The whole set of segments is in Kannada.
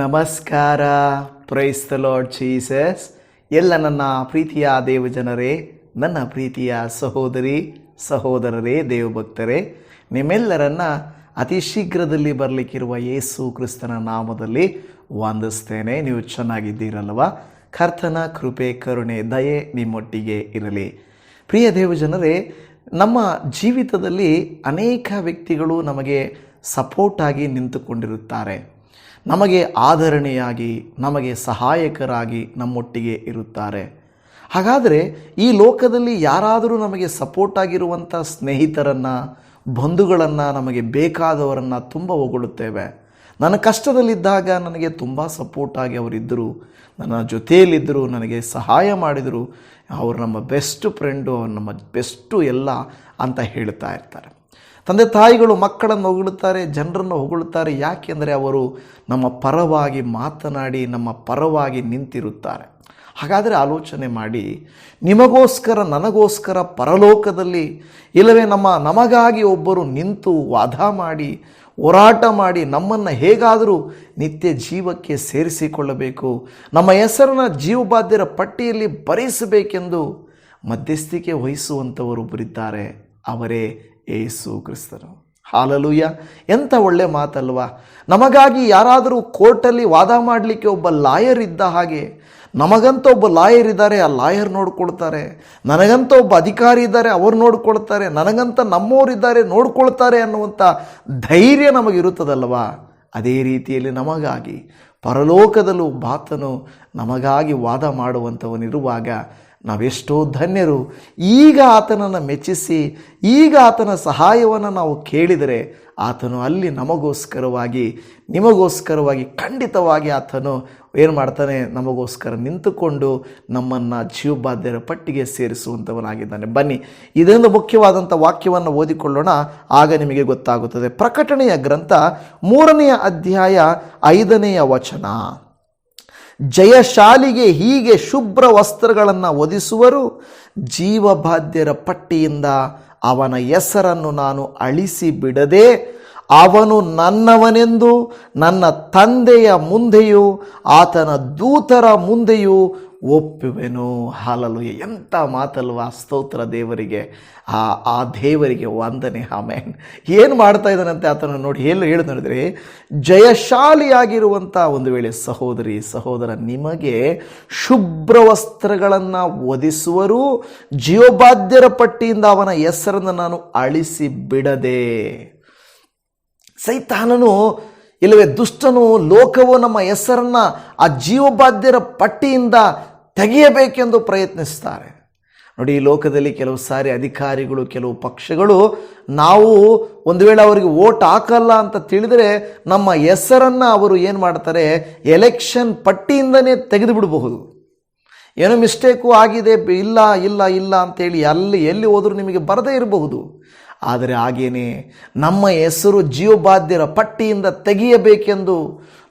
ನಮಸ್ಕಾರ. Price the Lord Jesus. ಎಲ್ಲ ನನ್ನ ಪ್ರೀತಿಯ ದೇವಜನರೇ, ನನ್ನ ಪ್ರೀತಿಯ ಸಹೋದರಿ ಸಹೋದರರೇ, ದೇವಭಕ್ತರೇ, ನಿಮ್ಮೆಲ್ಲರನ್ನ ಅತಿ ಶೀಘ್ರದಲ್ಲಿ ಬರಲಿಕ್ಕಿರುವ ಯೇಸು ಕ್ರಿಸ್ತನ ನಾಮದಲ್ಲಿ ವಂದಿಸ್ತೇನೆ. ನೀವು ಚೆನ್ನಾಗಿದ್ದೀರಲ್ವ? ಕರ್ತನ ಕೃಪೆ, ಕರುಣೆ, ದಯೆ ನಿಮ್ಮೊಟ್ಟಿಗೆ ಇರಲಿ. ಪ್ರಿಯ ದೇವಜನರೇ, ನಮ್ಮ ಜೀವಿತದಲ್ಲಿ ಅನೇಕ ವ್ಯಕ್ತಿಗಳು ನಮಗೆ ಸಪೋರ್ಟಾಗಿ ನಿಂತುಕೊಂಡಿರುತ್ತಾರೆ. ನಮಗೆ ಆಧರಣೆಯಾಗಿ, ನಮಗೆ ಸಹಾಯಕರಾಗಿ ನಮ್ಮೊಟ್ಟಿಗೆ ಇರುತ್ತಾರೆ. ಹಾಗಾದರೆ ಈ ಲೋಕದಲ್ಲಿ ಯಾರಾದರೂ ನಮಗೆ ಸಪೋರ್ಟ್ ಆಗಿರುವಂಥ ಸ್ನೇಹಿತರನ್ನು, ಬಂಧುಗಳನ್ನು, ನಮಗೆ ಬೇಕಾದವರನ್ನು ತುಂಬ ಹೊಗಳುತ್ತೇವೆ. ನನ್ನ ಕಷ್ಟದಲ್ಲಿದ್ದಾಗ ನನಗೆ ತುಂಬ ಸಪೋರ್ಟಾಗಿ ಅವರಿದ್ದರು, ನನ್ನ ಜೊತೆಯಲ್ಲಿದ್ದರು, ನನಗೆ ಸಹಾಯ ಮಾಡಿದರು, ಅವರು ನಮ್ಮ ಬೆಸ್ಟ್ ಫ್ರೆಂಡು, ಅವ್ರು ನಮ್ಮ ಬೆಸ್ಟು ಎಲ್ಲ ಅಂತ ಹೇಳ್ತಾ ಇರ್ತಾರೆ. ತಂದೆ ತಾಯಿಗಳು ಮಕ್ಕಳನ್ನು ಹೊಗಳುತ್ತಾರೆ, ಜನರನ್ನು ಹೊಗಳುತ್ತಾರೆ. ಯಾಕೆಂದರೆ ಅವರು ನಮ್ಮ ಪರವಾಗಿ ಮಾತನಾಡಿ ನಮ್ಮ ಪರವಾಗಿ ನಿಂತಿರುತ್ತಾರೆ. ಹಾಗಾದರೆ ಆಲೋಚನೆ ಮಾಡಿ, ನಿಮಗೋಸ್ಕರ ನನಗೋಸ್ಕರ ಪರಲೋಕದಲ್ಲಿ ಇಲ್ಲವೇ ನಮಗಾಗಿ ಒಬ್ಬರು ನಿಂತು ವಾದ ಮಾಡಿ ಹೋರಾಟ ಮಾಡಿ ನಮ್ಮನ್ನು ಹೇಗಾದರೂ ನಿತ್ಯ ಜೀವಕ್ಕೆ ಸೇರಿಸಿಕೊಳ್ಳಬೇಕು, ನಮ್ಮ ಹೆಸರನ್ನು ಜೀವಬಾಧ್ಯರ ಪಟ್ಟಿಯಲ್ಲಿ ಬರೆಸಬೇಕೆಂದು ಮಧ್ಯಸ್ಥಿಕೆ ವಹಿಸುವಂಥವರೊಬ್ಬರಿದ್ದಾರೆ. ಅವರೇ ಯೇಸು ಕ್ರಿಸ್ತರು. ಹಾಲೆಲೂಯ! ಎಂಥ ಒಳ್ಳೆ ಮಾತಲ್ವಾ? ನಮಗಾಗಿ ಯಾರಾದರೂ ಕೋರ್ಟಲ್ಲಿ ವಾದ ಮಾಡಲಿಕ್ಕೆ ಒಬ್ಬ ಲಾಯರ್ ಇದ್ದ ಹಾಗೆ, ನಮಗಂತ ಒಬ್ಬ ಲಾಯರ್ ಇದ್ದಾರೆ, ಆ ಲಾಯರ್ ನೋಡ್ಕೊಳ್ತಾರೆ. ನನಗಂತ ಒಬ್ಬ ಅಧಿಕಾರಿ ಇದ್ದಾರೆ, ಅವರು ನೋಡ್ಕೊಳ್ತಾರೆ. ನನಗಂತ ನಮ್ಮವರಿದ್ದಾರೆ, ನೋಡ್ಕೊಳ್ತಾರೆ ಅನ್ನುವಂಥ ಧೈರ್ಯ ನಮಗಿರುತ್ತದಲ್ವಾ? ಅದೇ ರೀತಿಯಲ್ಲಿ ನಮಗಾಗಿ ಪರಲೋಕದಲ್ಲೂ ಬಾತನು ನಮಗಾಗಿ ವಾದ ಮಾಡುವಂಥವನಿರುವಾಗ ನಾವೆಷ್ಟೋ ಧನ್ಯರು. ಈಗ ಆತನನ್ನು ಮೆಚ್ಚಿಸಿ, ಈಗ ಆತನ ಸಹಾಯವನ್ನು ನಾವು ಕೇಳಿದರೆ ಆತನು ಅಲ್ಲಿ ನಮಗೋಸ್ಕರವಾಗಿ, ನಿಮಗೋಸ್ಕರವಾಗಿ ಖಂಡಿತವಾಗಿ ಆತನು ಏನು ಮಾಡ್ತಾನೆ? ನಮಗೋಸ್ಕರ ನಿಂತುಕೊಂಡು ನಮ್ಮನ್ನು ಜೀವಬಾಧ್ಯರ ಪಟ್ಟಿಗೆ ಸೇರಿಸುವಂಥವನಾಗಿದ್ದಾನೆ. ಬನ್ನಿ, ಇದೊಂದು ಮುಖ್ಯವಾದಂಥ ವಾಕ್ಯವನ್ನು ಓದಿಕೊಳ್ಳೋಣ, ಆಗ ನಿಮಗೆ ಗೊತ್ತಾಗುತ್ತದೆ. ಪ್ರಕಟಣೆಯ ಗ್ರಂಥ 3ನೇ ಅಧ್ಯಾಯ 5ನೇ ವಚನ. ಜಯಶಾಲಿಗೆ ಹೀಗೆ ಶುಭ್ರ ವಸ್ತ್ರಗಳನ್ನು ಹೊದಿಸುವರು, ಜೀವಬಾಧ್ಯರ ಪಟ್ಟಿಯಿಂದ ಅವನ ಹೆಸರನ್ನು ನಾನು ಅಳಿಸಿ ಬಿಡದೆ ಅವನು ನನ್ನವನೆಂದು ನನ್ನ ತಂದೆಯ ಮುಂದೆಯೂ ಆತನ ದೂತರ ಮುಂದೆಯೂ ಒಪ್ಪುವೆನು. ಹಾಲೆಲೂಯ! ಎಂಥ ಮಾತಲ್ವಾ? ಸ್ತೋತ್ರ ದೇವರಿಗೆ, ಆ ದೇವರಿಗೆ ವಂದನೆ. ಆಮೆನ್. ಏನು ಮಾಡ್ತಾ ಇದ್ದಾನಂತೆ ಆತನ ನೋಡಿ, ಹೇಳಿ ನೋಡಿದರೆ, ಜಯಶಾಲಿಯಾಗಿರುವಂಥ ಒಂದು ವೇಳೆ ಸಹೋದರಿ ಸಹೋದರ, ನಿಮಗೆ ಶುಭ್ರ ವಸ್ತ್ರಗಳನ್ನು ಹೊದಿಸುವರು, ಜೀವಬಾಧ್ಯರ ಪಟ್ಟಿಯಿಂದ ಅವನ ಹೆಸರನ್ನು ನಾನು ಅಳಿಸಿ ಬಿಡದೆ. ಸೈತಾನನು ಇಲ್ಲವೇ ದುಷ್ಟನು, ಲೋಕವು ನಮ್ಮ ಹೆಸರನ್ನು ಆ ಜೀವಬಾಧ್ಯರ ಪಟ್ಟಿಯಿಂದ ತೆಗೆಯಬೇಕೆಂದು ಪ್ರಯತ್ನಿಸ್ತಾರೆ. ನೋಡಿ, ಈ ಲೋಕದಲ್ಲಿ ಕೆಲವು ಸಾರಿ ಅಧಿಕಾರಿಗಳು, ಕೆಲವು ಪಕ್ಷಗಳು, ನಾವು ಒಂದು ವೇಳೆ ಅವರಿಗೆ ವೋಟ್ ಹಾಕಲ್ಲ ಅಂತ ತಿಳಿದರೆ ನಮ್ಮ ಹೆಸರನ್ನು ಅವರು ಏನು ಮಾಡ್ತಾರೆ? ಎಲೆಕ್ಷನ್ ಪಟ್ಟಿಯಿಂದನೇ ತೆಗೆದು ಬಿಡಬಹುದು. ಏನೋ ಮಿಸ್ಟೇಕು ಆಗಿದೆ, ಇಲ್ಲ ಇಲ್ಲ ಇಲ್ಲ ಅಂತೇಳಿ ಎಲ್ಲಿ ಹೋದರೂ ನಿಮಗೆ ಬರದೇ ಇರಬಹುದು. ಆದರೆ ಹಾಗೇನೆ ನಮ್ಮ ಹೆಸರು ಜೀವಬಾಧ್ಯರ ಪಟ್ಟಿಯಿಂದ ತೆಗೆಯಬೇಕೆಂದು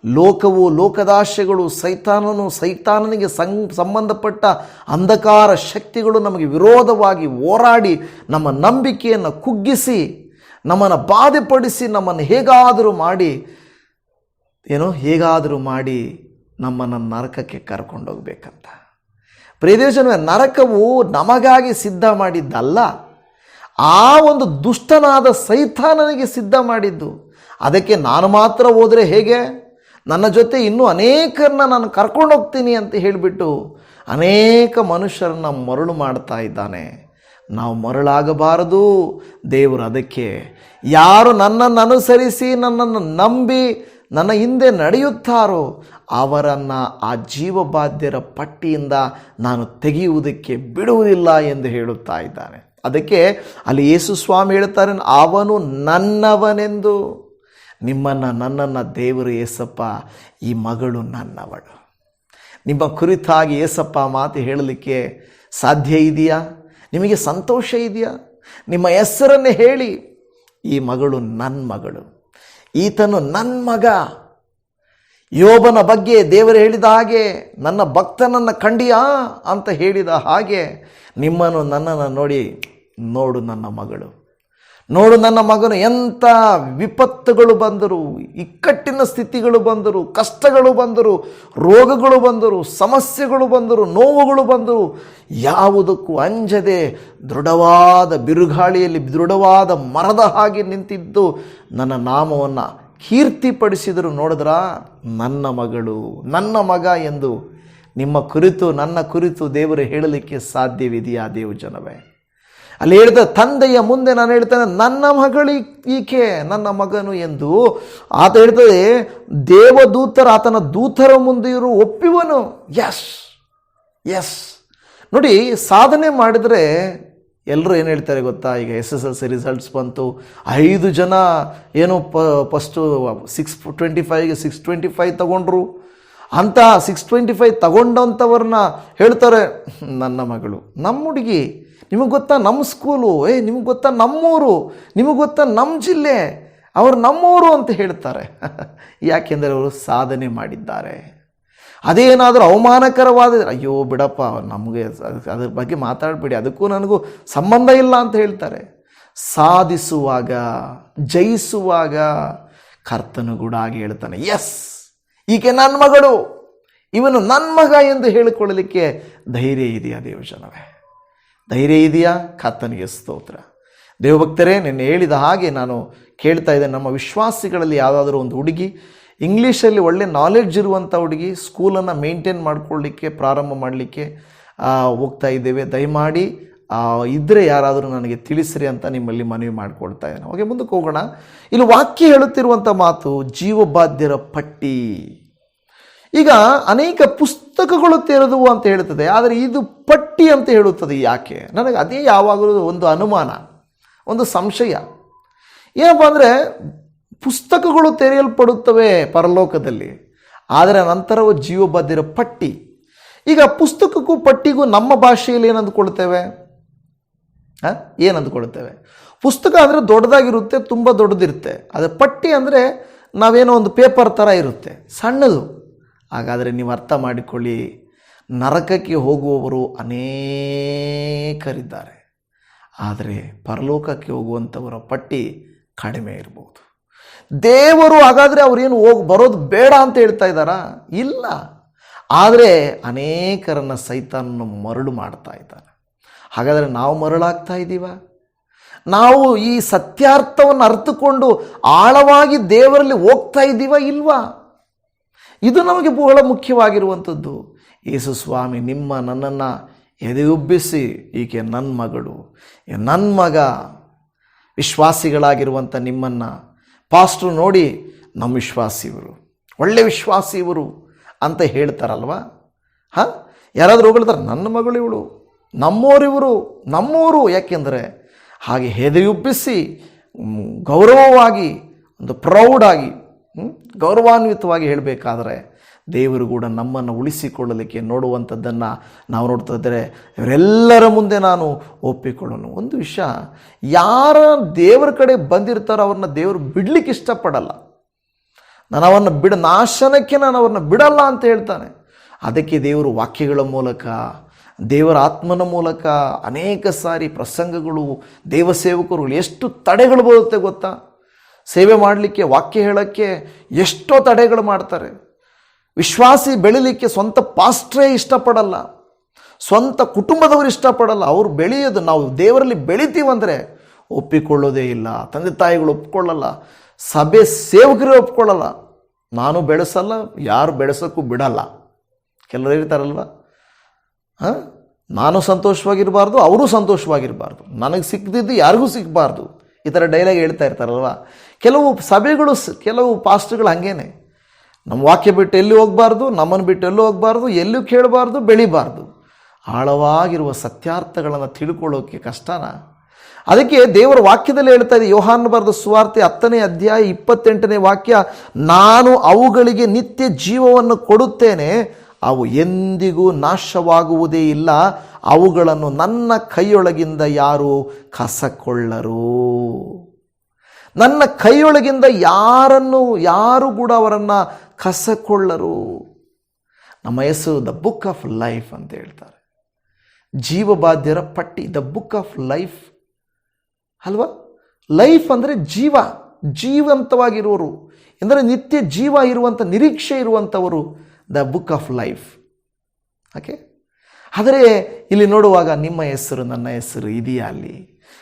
ಲೋಕವು, ಲೋಕದಾಶೆಗಳು, ಸೈತಾನನಿಗೆ ಸಂಬಂಧಪಟ್ಟ ಅಂಧಕಾರ ಶಕ್ತಿಗಳು ನಮಗೆ ವಿರೋಧವಾಗಿ ಹೋರಾಡಿ ನಮ್ಮ ನಂಬಿಕೆಯನ್ನು ಕುಗ್ಗಿಸಿ, ನಮ್ಮನ್ನು ಬಾಧೆಪಡಿಸಿ, ನಮ್ಮನ್ನು ಹೇಗಾದರೂ ಮಾಡಿ ನಮ್ಮನ್ನು ನರಕಕ್ಕೆ ಕರ್ಕೊಂಡೋಗ್ಬೇಕಂತ. ಪ್ರಿಯದೇಶನವೇ, ನರಕವು ನಮಗಾಗಿ ಸಿದ್ಧ ಮಾಡಿದ್ದಲ್ಲ, ಆ ಒಂದು ದುಷ್ಟನಾದ ಸೈತಾನನಿಗೆ ಸಿದ್ಧ ಮಾಡಿದ್ದು. ಅದಕ್ಕೆ ನಾನು ಮಾತ್ರ ಹೋದರೆ ಹೇಗೆ? ನನ್ನ ಜೊತೆ ಇನ್ನೂ ಅನೇಕರನ್ನ ನಾನು ಕರ್ಕೊಂಡೋಗ್ತೀನಿ ಅಂತ ಹೇಳಿಬಿಟ್ಟು ಅನೇಕ ಮನುಷ್ಯರನ್ನು ಮರಳು ಮಾಡ್ತಾ ಇದ್ದಾನೆ. ನಾವು ಮರಳಾಗಬಾರದು. ದೇವರು ಅದಕ್ಕೆ ಯಾರು ನನ್ನನ್ನು ಅನುಸರಿಸಿ, ನನ್ನನ್ನು ನಂಬಿ ನನ್ನ ಹಿಂದೆ ನಡೆಯುತ್ತಾರೋ ಅವರನ್ನು ಆ ಜೀವಬಾಧ್ಯರ ಪಟ್ಟಿಯಿಂದ ನಾನು ತೆಗೆಯುವುದಕ್ಕೆ ಬಿಡುವುದಿಲ್ಲ ಎಂದು ಹೇಳುತ್ತಾ ಇದ್ದಾನೆ. ಅದಕ್ಕೆ ಅಲ್ಲಿ ಯೇಸು ಸ್ವಾಮಿ ಹೇಳ್ತಾರೆ, ಅವನು ನನ್ನವನೆಂದು. ನನ್ನನ್ನು ದೇವರು ಏಸಪ್ಪ, ಈ ಮಗಳು ನನ್ನವಳು. ನಿಮ್ಮ ಕುರಿತಾಗಿ ಏಸಪ್ಪ ಮಾತು ಹೇಳಲಿಕ್ಕೆ ಸಾಧ್ಯ ಇದೆಯಾ? ನಿಮಗೆ ಸಂತೋಷ ಇದೆಯಾ? ನಿಮ್ಮ ಹೆಸರನ್ನೇ ಹೇಳಿ, ಈ ಮಗಳು ನನ್ನ ಮಗಳು, ಈತನು ನನ್ನ ಮಗ. ಯೋಬನ ಬಗ್ಗೆ ದೇವರು ಹೇಳಿದ ಹಾಗೆ, ನನ್ನ ಭಕ್ತನನ್ನು ಕಂಡಿಯಾ ಅಂತ ಹೇಳಿದ ಹಾಗೆ, ನನ್ನನ್ನು ನೋಡು ನನ್ನ ಮಗಳು, ನೋಡು ನನ್ನ ಮಗನು ಎಂಥ ವಿಪತ್ತುಗಳು ಬಂದರು, ಇಕ್ಕಟ್ಟಿನ ಸ್ಥಿತಿಗಳು ಬಂದರು, ಕಷ್ಟಗಳು ಬಂದರು, ರೋಗಗಳು ಬಂದರು, ಸಮಸ್ಯೆಗಳು ಬಂದರು, ನೋವುಗಳು ಬಂದರು, ಯಾವುದಕ್ಕೂ ಅಂಜದೆ ದೃಢವಾದ ಬಿರುಗಾಳಿಯಲ್ಲಿ ದೃಢವಾದ ಮರದ ಹಾಗೆ ನಿಂತಿದ್ದು ನನ್ನ ನಾಮವನ್ನು ಕೀರ್ತಿಪಡಿಸಿದರು. ನೋಡಿದ್ರ, ನನ್ನ ಮಗಳು, ನನ್ನ ಮಗ ಎಂದು ನಿಮ್ಮ ಕುರಿತು, ನನ್ನ ಕುರಿತು ದೇವರು ಹೇಳಲಿಕ್ಕೆ ಸಾಧ್ಯವಿದೆಯಾ ದೇವಜನವೇ? ಅಲ್ಲಿ ಹೇಳಿದ ತಂದೆಯ ಮುಂದೆ ನಾನು ಹೇಳ್ತೇನೆ, ನನ್ನ ಮಗಳು ಈಕೆ, ನನ್ನ ಮಗನು ಎಂದು ಆತ ಹೇಳ್ತದೆ. ದೇವದೂತರ ಆತನ ದೂತರ ಮುಂದೆ ಇವರು ಒಪ್ಪುವನು. ಎಸ್ ಎಸ್ ನೋಡಿ, ಸಾಧನೆ ಮಾಡಿದರೆ ಎಲ್ಲರೂ ಏನು ಹೇಳ್ತಾರೆ ಗೊತ್ತಾ? ಈಗ SSLC ರಿಸಲ್ಟ್ಸ್ ಬಂತು, 5 ಜನ ಏನು ಫಸ್ಟು 625ಗೆ 625 ತಗೊಂಡ್ರು. ಅಂತ 625 ತಗೊಂಡಂಥವ್ರನ್ನ ಹೇಳ್ತಾರೆ ನನ್ನ ಮಗಳು, ನಮ್ಮ ಹುಡುಗಿ, ನಿಮಗೆ ಗೊತ್ತಾ ನಮ್ಮ ಸ್ಕೂಲು, ನಿಮಗೆ ಗೊತ್ತಾ ನಮ್ಮೂರು, ನಿಮಗೆ ಗೊತ್ತಾ ನಮ್ಮ ಜಿಲ್ಲೆ, ಅವರು ನಮ್ಮೂರು ಅಂತ ಹೇಳ್ತಾರೆ. ಯಾಕೆಂದರೆ ಅವರು ಸಾಧನೆ ಮಾಡಿದ್ದಾರೆ. ಅದೇನಾದರೂ ಅವಮಾನಕರವಾದ, ಅಯ್ಯೋ ಬಿಡಪ್ಪ, ನಮಗೆ ಅದ್ರ ಬಗ್ಗೆ ಮಾತಾಡಬೇಡಿ, ಅದಕ್ಕೂ ನನಗೂ ಸಂಬಂಧ ಇಲ್ಲ ಅಂತ ಹೇಳ್ತಾರೆ. ಸಾಧಿಸುವಾಗ, ಜಯಿಸುವಾಗ ಕರ್ತನು ಕೂಡ ಹಾಗೆ ಹೇಳ್ತಾನೆ, ಎಸ್ ಈಕೆ ನನ್ನ ಮಗಳು, ಇವನು ನನ್ನ ಮಗ ಎಂದು ಹೇಳಿಕೊಳ್ಳಲಿಕ್ಕೆ ಧೈರ್ಯ ಇದೆಯಾ ದೇವಜನವೇ? ಧೈರ್ಯ ಇದೆಯಾ? ಕರ್ತನಿಗೆ ಸ್ತೋತ್ರ. ದೇವಭಕ್ತರೇ, ನಿನ್ನೆ ಹೇಳಿದ ಹಾಗೆ ನಾನು ಕೇಳ್ತಾ ಇದ್ದೆ, ನಮ್ಮ ವಿಶ್ವಾಸಿಗಳಲ್ಲಿ ಯಾವುದಾದ್ರೂ ಒಂದು ಹುಡುಗಿ ಇಂಗ್ಲೀಷಲ್ಲಿ ಒಳ್ಳೆ ನಾಲೆಡ್ಜ್ ಇರುವಂಥ ಹುಡುಗಿ ಸ್ಕೂಲನ್ನು ಮೇಂಟೈನ್ ಮಾಡಿಕೊಳ್ಳಿಕ್ಕೆ ಪ್ರಾರಂಭ ಮಾಡಲಿಕ್ಕೆ ಹೋಗ್ತಾ ಇದ್ದೇವೆ. ದಯಮಾಡಿ ಇದ್ದರೆ ಯಾರಾದರೂ ನನಗೆ ತಿಳಿಸ್ರಿ ಅಂತ ನಿಮ್ಮಲ್ಲಿ ಮನವಿ ಮಾಡಿಕೊಳ್ತಾ ಇದ್ದೇನೆ. ಓಕೆ, ಮುಂದಕ್ಕೆ ಹೋಗೋಣ. ಇಲ್ಲಿ ವಾಕ್ಯ ಹೇಳುತ್ತಿರುವಂಥ ಮಾತು ಜೀವಬಾಧ್ಯರ ಪಟ್ಟಿ. ಈಗ ಅನೇಕ ಪುಸ್ತಕಗಳು ತೆರೆದುವು ಅಂತ ಹೇಳುತ್ತದೆ, ಆದರೆ ಇದು ಪಟ್ಟಿ ಅಂತ ಹೇಳುತ್ತದೆ. ಯಾಕೆ? ನನಗೆ ಅದೇ ಯಾವಾಗಲೂ ಒಂದು ಅನುಮಾನ, ಒಂದು ಸಂಶಯ. ಏನಪ್ಪ ಅಂದರೆ, ಪುಸ್ತಕಗಳು ತೆರೆಯಲ್ಪಡುತ್ತವೆ ಪರಲೋಕದಲ್ಲಿ, ಆದರೆ ನಂತರವು ಜೀವಬಾಧ್ಯರ ಪಟ್ಟಿ. ಈಗ ಪುಸ್ತಕಕ್ಕೂ ಪಟ್ಟಿಗೂ ನಮ್ಮ ಭಾಷೆಯಲ್ಲಿ ಏನು ಅಂದ್ಕೊಳ್ತೇವೆ? ಏನು ಅಂದ್ಕೊಳ್ತೇವೆ? ಪುಸ್ತಕ ಅಂದರೆ ದೊಡ್ಡದಾಗಿರುತ್ತೆ, ತುಂಬ ದೊಡ್ಡದಿರುತ್ತೆ. ಆದರೆ ಪಟ್ಟಿ ಅಂದರೆ ನಾವೇನೋ ಒಂದು ಪೇಪರ್ ಥರ ಇರುತ್ತೆ, ಸಣ್ಣದು. ಹಾಗಾದರೆ ನೀವು ಅರ್ಥ ಮಾಡಿಕೊಳ್ಳಿ, ನರಕಕ್ಕೆ ಹೋಗುವವರು ಅನೇಕರಿದ್ದಾರೆ, ಆದರೆ ಪರಲೋಕಕ್ಕೆ ಹೋಗುವಂಥವರ ಪಟ್ಟಿ ಕಡಿಮೆ ಇರ್ಬೋದು. ದೇವರು ಹಾಗಾದರೆ ಅವರೇನು ಬರೋದು ಬೇಡ ಅಂತ ಹೇಳ್ತಾ ಇದ್ದಾರಾ? ಇಲ್ಲ. ಆದರೆ ಅನೇಕರನ್ನು ಸೈತಾನನು ಮರಳು ಮಾಡ್ತಾ ಇದ್ದಾನೆ. ಹಾಗಾದರೆ ನಾವು ಮರಳಾಗ್ತಾ ಇದ್ದೀವ? ನಾವು ಈ ಸತ್ಯಾರ್ಥವನ್ನು ಅರ್ಥಕೊಂಡು ಆಳವಾಗಿ ದೇವರಲ್ಲಿ ಹೋಗ್ತಾ ಇದ್ದೀವ ಇಲ್ವಾ? ಇದು ನಮಗೆ ಬಹಳ ಮುಖ್ಯವಾಗಿರುವಂಥದ್ದು. ಯೇಸು ಸ್ವಾಮಿ ನಿಮ್ಮ ನನ್ನನ್ನು ಎದೆಯುಬ್ಬಿಸಿ, ಈಕೆ ನನ್ನ ಮಗಳು, ನನ್ನ ಮಗ, ವಿಶ್ವಾಸಿಗಳಾಗಿರುವಂಥ ನಿಮ್ಮನ್ನು ಪಾಸ್ಟ್ರು ನೋಡಿ ನಮ್ಮ ವಿಶ್ವಾಸಿ ಇವರು, ಒಳ್ಳೆ ವಿಶ್ವಾಸಿ ಇವರು ಅಂತ ಹೇಳ್ತಾರಲ್ವ? ಯಾರಾದರೂ ಹೊಗಳ್ತಾರೆ, ನನ್ನ ಮಗಳು ಇವಳು, ನಮ್ಮೋರಿವರು, ನಮ್ಮೂರು. ಯಾಕೆಂದರೆ ಹಾಗೆ ಹೆದೆಯುಬ್ಬಿಸಿ ಗೌರವವಾಗಿ, ಒಂದು ಪ್ರೌಡಾಗಿ, ಗೌರವಾನ್ವಿತವಾಗಿ ಹೇಳಬೇಕಾದ್ರೆ ದೇವರು ಕೂಡ ನಮ್ಮನ್ನು ಉಳಿಸಿಕೊಳ್ಳಲಿಕ್ಕೆ ನೋಡುವಂಥದ್ದನ್ನು ನಾವು ನೋಡ್ತಾ ಇದ್ದರೆ, ಇವರೆಲ್ಲರ ಮುಂದೆ ನಾನು ಒಪ್ಪಿಕೊಳ್ಳೋನು. ಒಂದು ವಿಷಯ, ಯಾರ ದೇವರ ಕಡೆ ಬಂದಿರ್ತಾರೋ ಅವ್ರನ್ನ ದೇವರು ಬಿಡಲಿಕ್ಕೆ ಇಷ್ಟಪಡಲ್ಲ. ನಾನು ಅವನ್ನ ನಾಶನಕ್ಕೆ ನಾನು ಅವ್ರನ್ನ ಬಿಡಲ್ಲ ಅಂತ ಹೇಳ್ತಾನೆ. ಅದಕ್ಕೆ ದೇವರು ವಾಕ್ಯಗಳ ಮೂಲಕ, ದೇವರ ಆತ್ಮನ ಮೂಲಕ ಅನೇಕ ಸಾರಿ ಪ್ರಸಂಗಗಳು, ದೇವಸೇವಕರು ಎಷ್ಟು ತಡೆಗಳು ಬರುತ್ತೆ ಗೊತ್ತಾ? ಸೇವೆ ಮಾಡಲಿಕ್ಕೆ, ವಾಕ್ಯ ಹೇಳೋಕ್ಕೆ ಎಷ್ಟೋ ತಡೆಗಳು ಮಾಡ್ತಾರೆ. ವಿಶ್ವಾಸಿ ಬೆಳಿಲಿಕ್ಕೆ ಸ್ವಂತ ಪಾಸ್ಟ್ರೇ ಇಷ್ಟಪಡಲ್ಲ, ಸ್ವಂತ ಕುಟುಂಬದವರು ಇಷ್ಟಪಡಲ್ಲ. ಅವರು ಬೆಳೆಯೋದು, ನಾವು ದೇವರಲ್ಲಿ ಬೆಳಿತೀವಂದರೆ ಒಪ್ಪಿಕೊಳ್ಳೋದೇ ಇಲ್ಲ. ತಂದೆ ತಾಯಿಗಳು ಒಪ್ಕೊಳ್ಳಲ್ಲ, ಸಭೆ ಸೇವಕರೇ ಒಪ್ಕೊಳ್ಳಲ್ಲ. ನಾನು ಬೆಳೆಸಲ್ಲ, ಯಾರು ಬೆಳೆಸೋಕ್ಕೂ ಬಿಡಲ್ಲ. ಕೆಲವರು ಇರ್ತಾರಲ್ವ, ನಾನು ಸಂತೋಷವಾಗಿರಬಾರ್ದು, ಅವರು ಸಂತೋಷವಾಗಿರಬಾರ್ದು, ನನಗೆ ಸಿಕ್ಕದಿದ್ದು ಯಾರಿಗೂ ಸಿಕ್ಕಬಾರ್ದು, ಈ ಥರ ಡೈಲಾಗ್ ಹೇಳ್ತಾ ಇರ್ತಾರಲ್ವ. ಕೆಲವು ಸಭೆಗಳು, ಕೆಲವು ಪಾಸ್ಟ್ಗಳು ಹಾಗೇನೆ, ನಮ್ಮ ವಾಕ್ಯ ಬಿಟ್ಟು ಎಲ್ಲಿ ಹೋಗಬಾರ್ದು, ನಮ್ಮನ್ನು ಬಿಟ್ಟು ಎಲ್ಲೂ ಹೋಗಬಾರ್ದು, ಎಲ್ಲೂ ಕೇಳಬಾರ್ದು, ಬೆಳಿಬಾರ್ದು. ಆಳವಾಗಿರುವ ಸತ್ಯಾರ್ಥಗಳನ್ನು ತಿಳ್ಕೊಳ್ಳೋಕ್ಕೆ ಕಷ್ಟನಾ? ಅದಕ್ಕೆ ದೇವರ ವಾಕ್ಯದಲ್ಲಿ ಹೇಳ್ತಾ ಇದೆ, ಯೋಹಾನ ಬರೆದ ಸುವಾರ್ತೆ 10ನೇ ಅಧ್ಯಾಯ 28ನೇ ವಾಕ್ಯ, ನಾನು ಅವುಗಳಿಗೆ ನಿತ್ಯ ಜೀವವನ್ನು ಕೊಡುತ್ತೇನೆ, ಅವು ಎಂದಿಗೂ ನಾಶವಾಗುವುದೇ ಇಲ್ಲ, ಅವುಗಳನ್ನು ನನ್ನ ಕೈಯೊಳಗಿಂದ ಯಾರು ಕಸಕೊಳ್ಳರು. ನನ್ನ ಕೈಯೊಳಗಿಂದ ಯಾರು ಕೂಡ ಅವರನ್ನು ಕಸಕೊಳ್ಳರು. ನಮ್ಮ ಹೆಸರು ದ ಬುಕ್ ಆಫ್ ಲೈಫ್ ಅಂತ ಹೇಳ್ತಾರೆ. ಜೀವಬಾಧ್ಯರ ಪಟ್ಟಿ, ದ ಬುಕ್ ಆಫ್ ಲೈಫ್ ಅಲ್ವಾ? ಲೈಫ್ ಅಂದರೆ ಜೀವ, ಜೀವಂತವಾಗಿರುವರು ಎಂದರೆ ನಿತ್ಯ ಜೀವ ಇರುವಂಥ ನಿರೀಕ್ಷೆ ಇರುವಂಥವರು, the book of life. Okay, ಆದರೆ ಇಲ್ಲಿ ನೋಡುವಾಗ ನಿಮ್ಮ ಹೆಸರು ನನ್ನ ಹೆಸರು ಇದೆಯಾ ಅಲ್ಲಿ?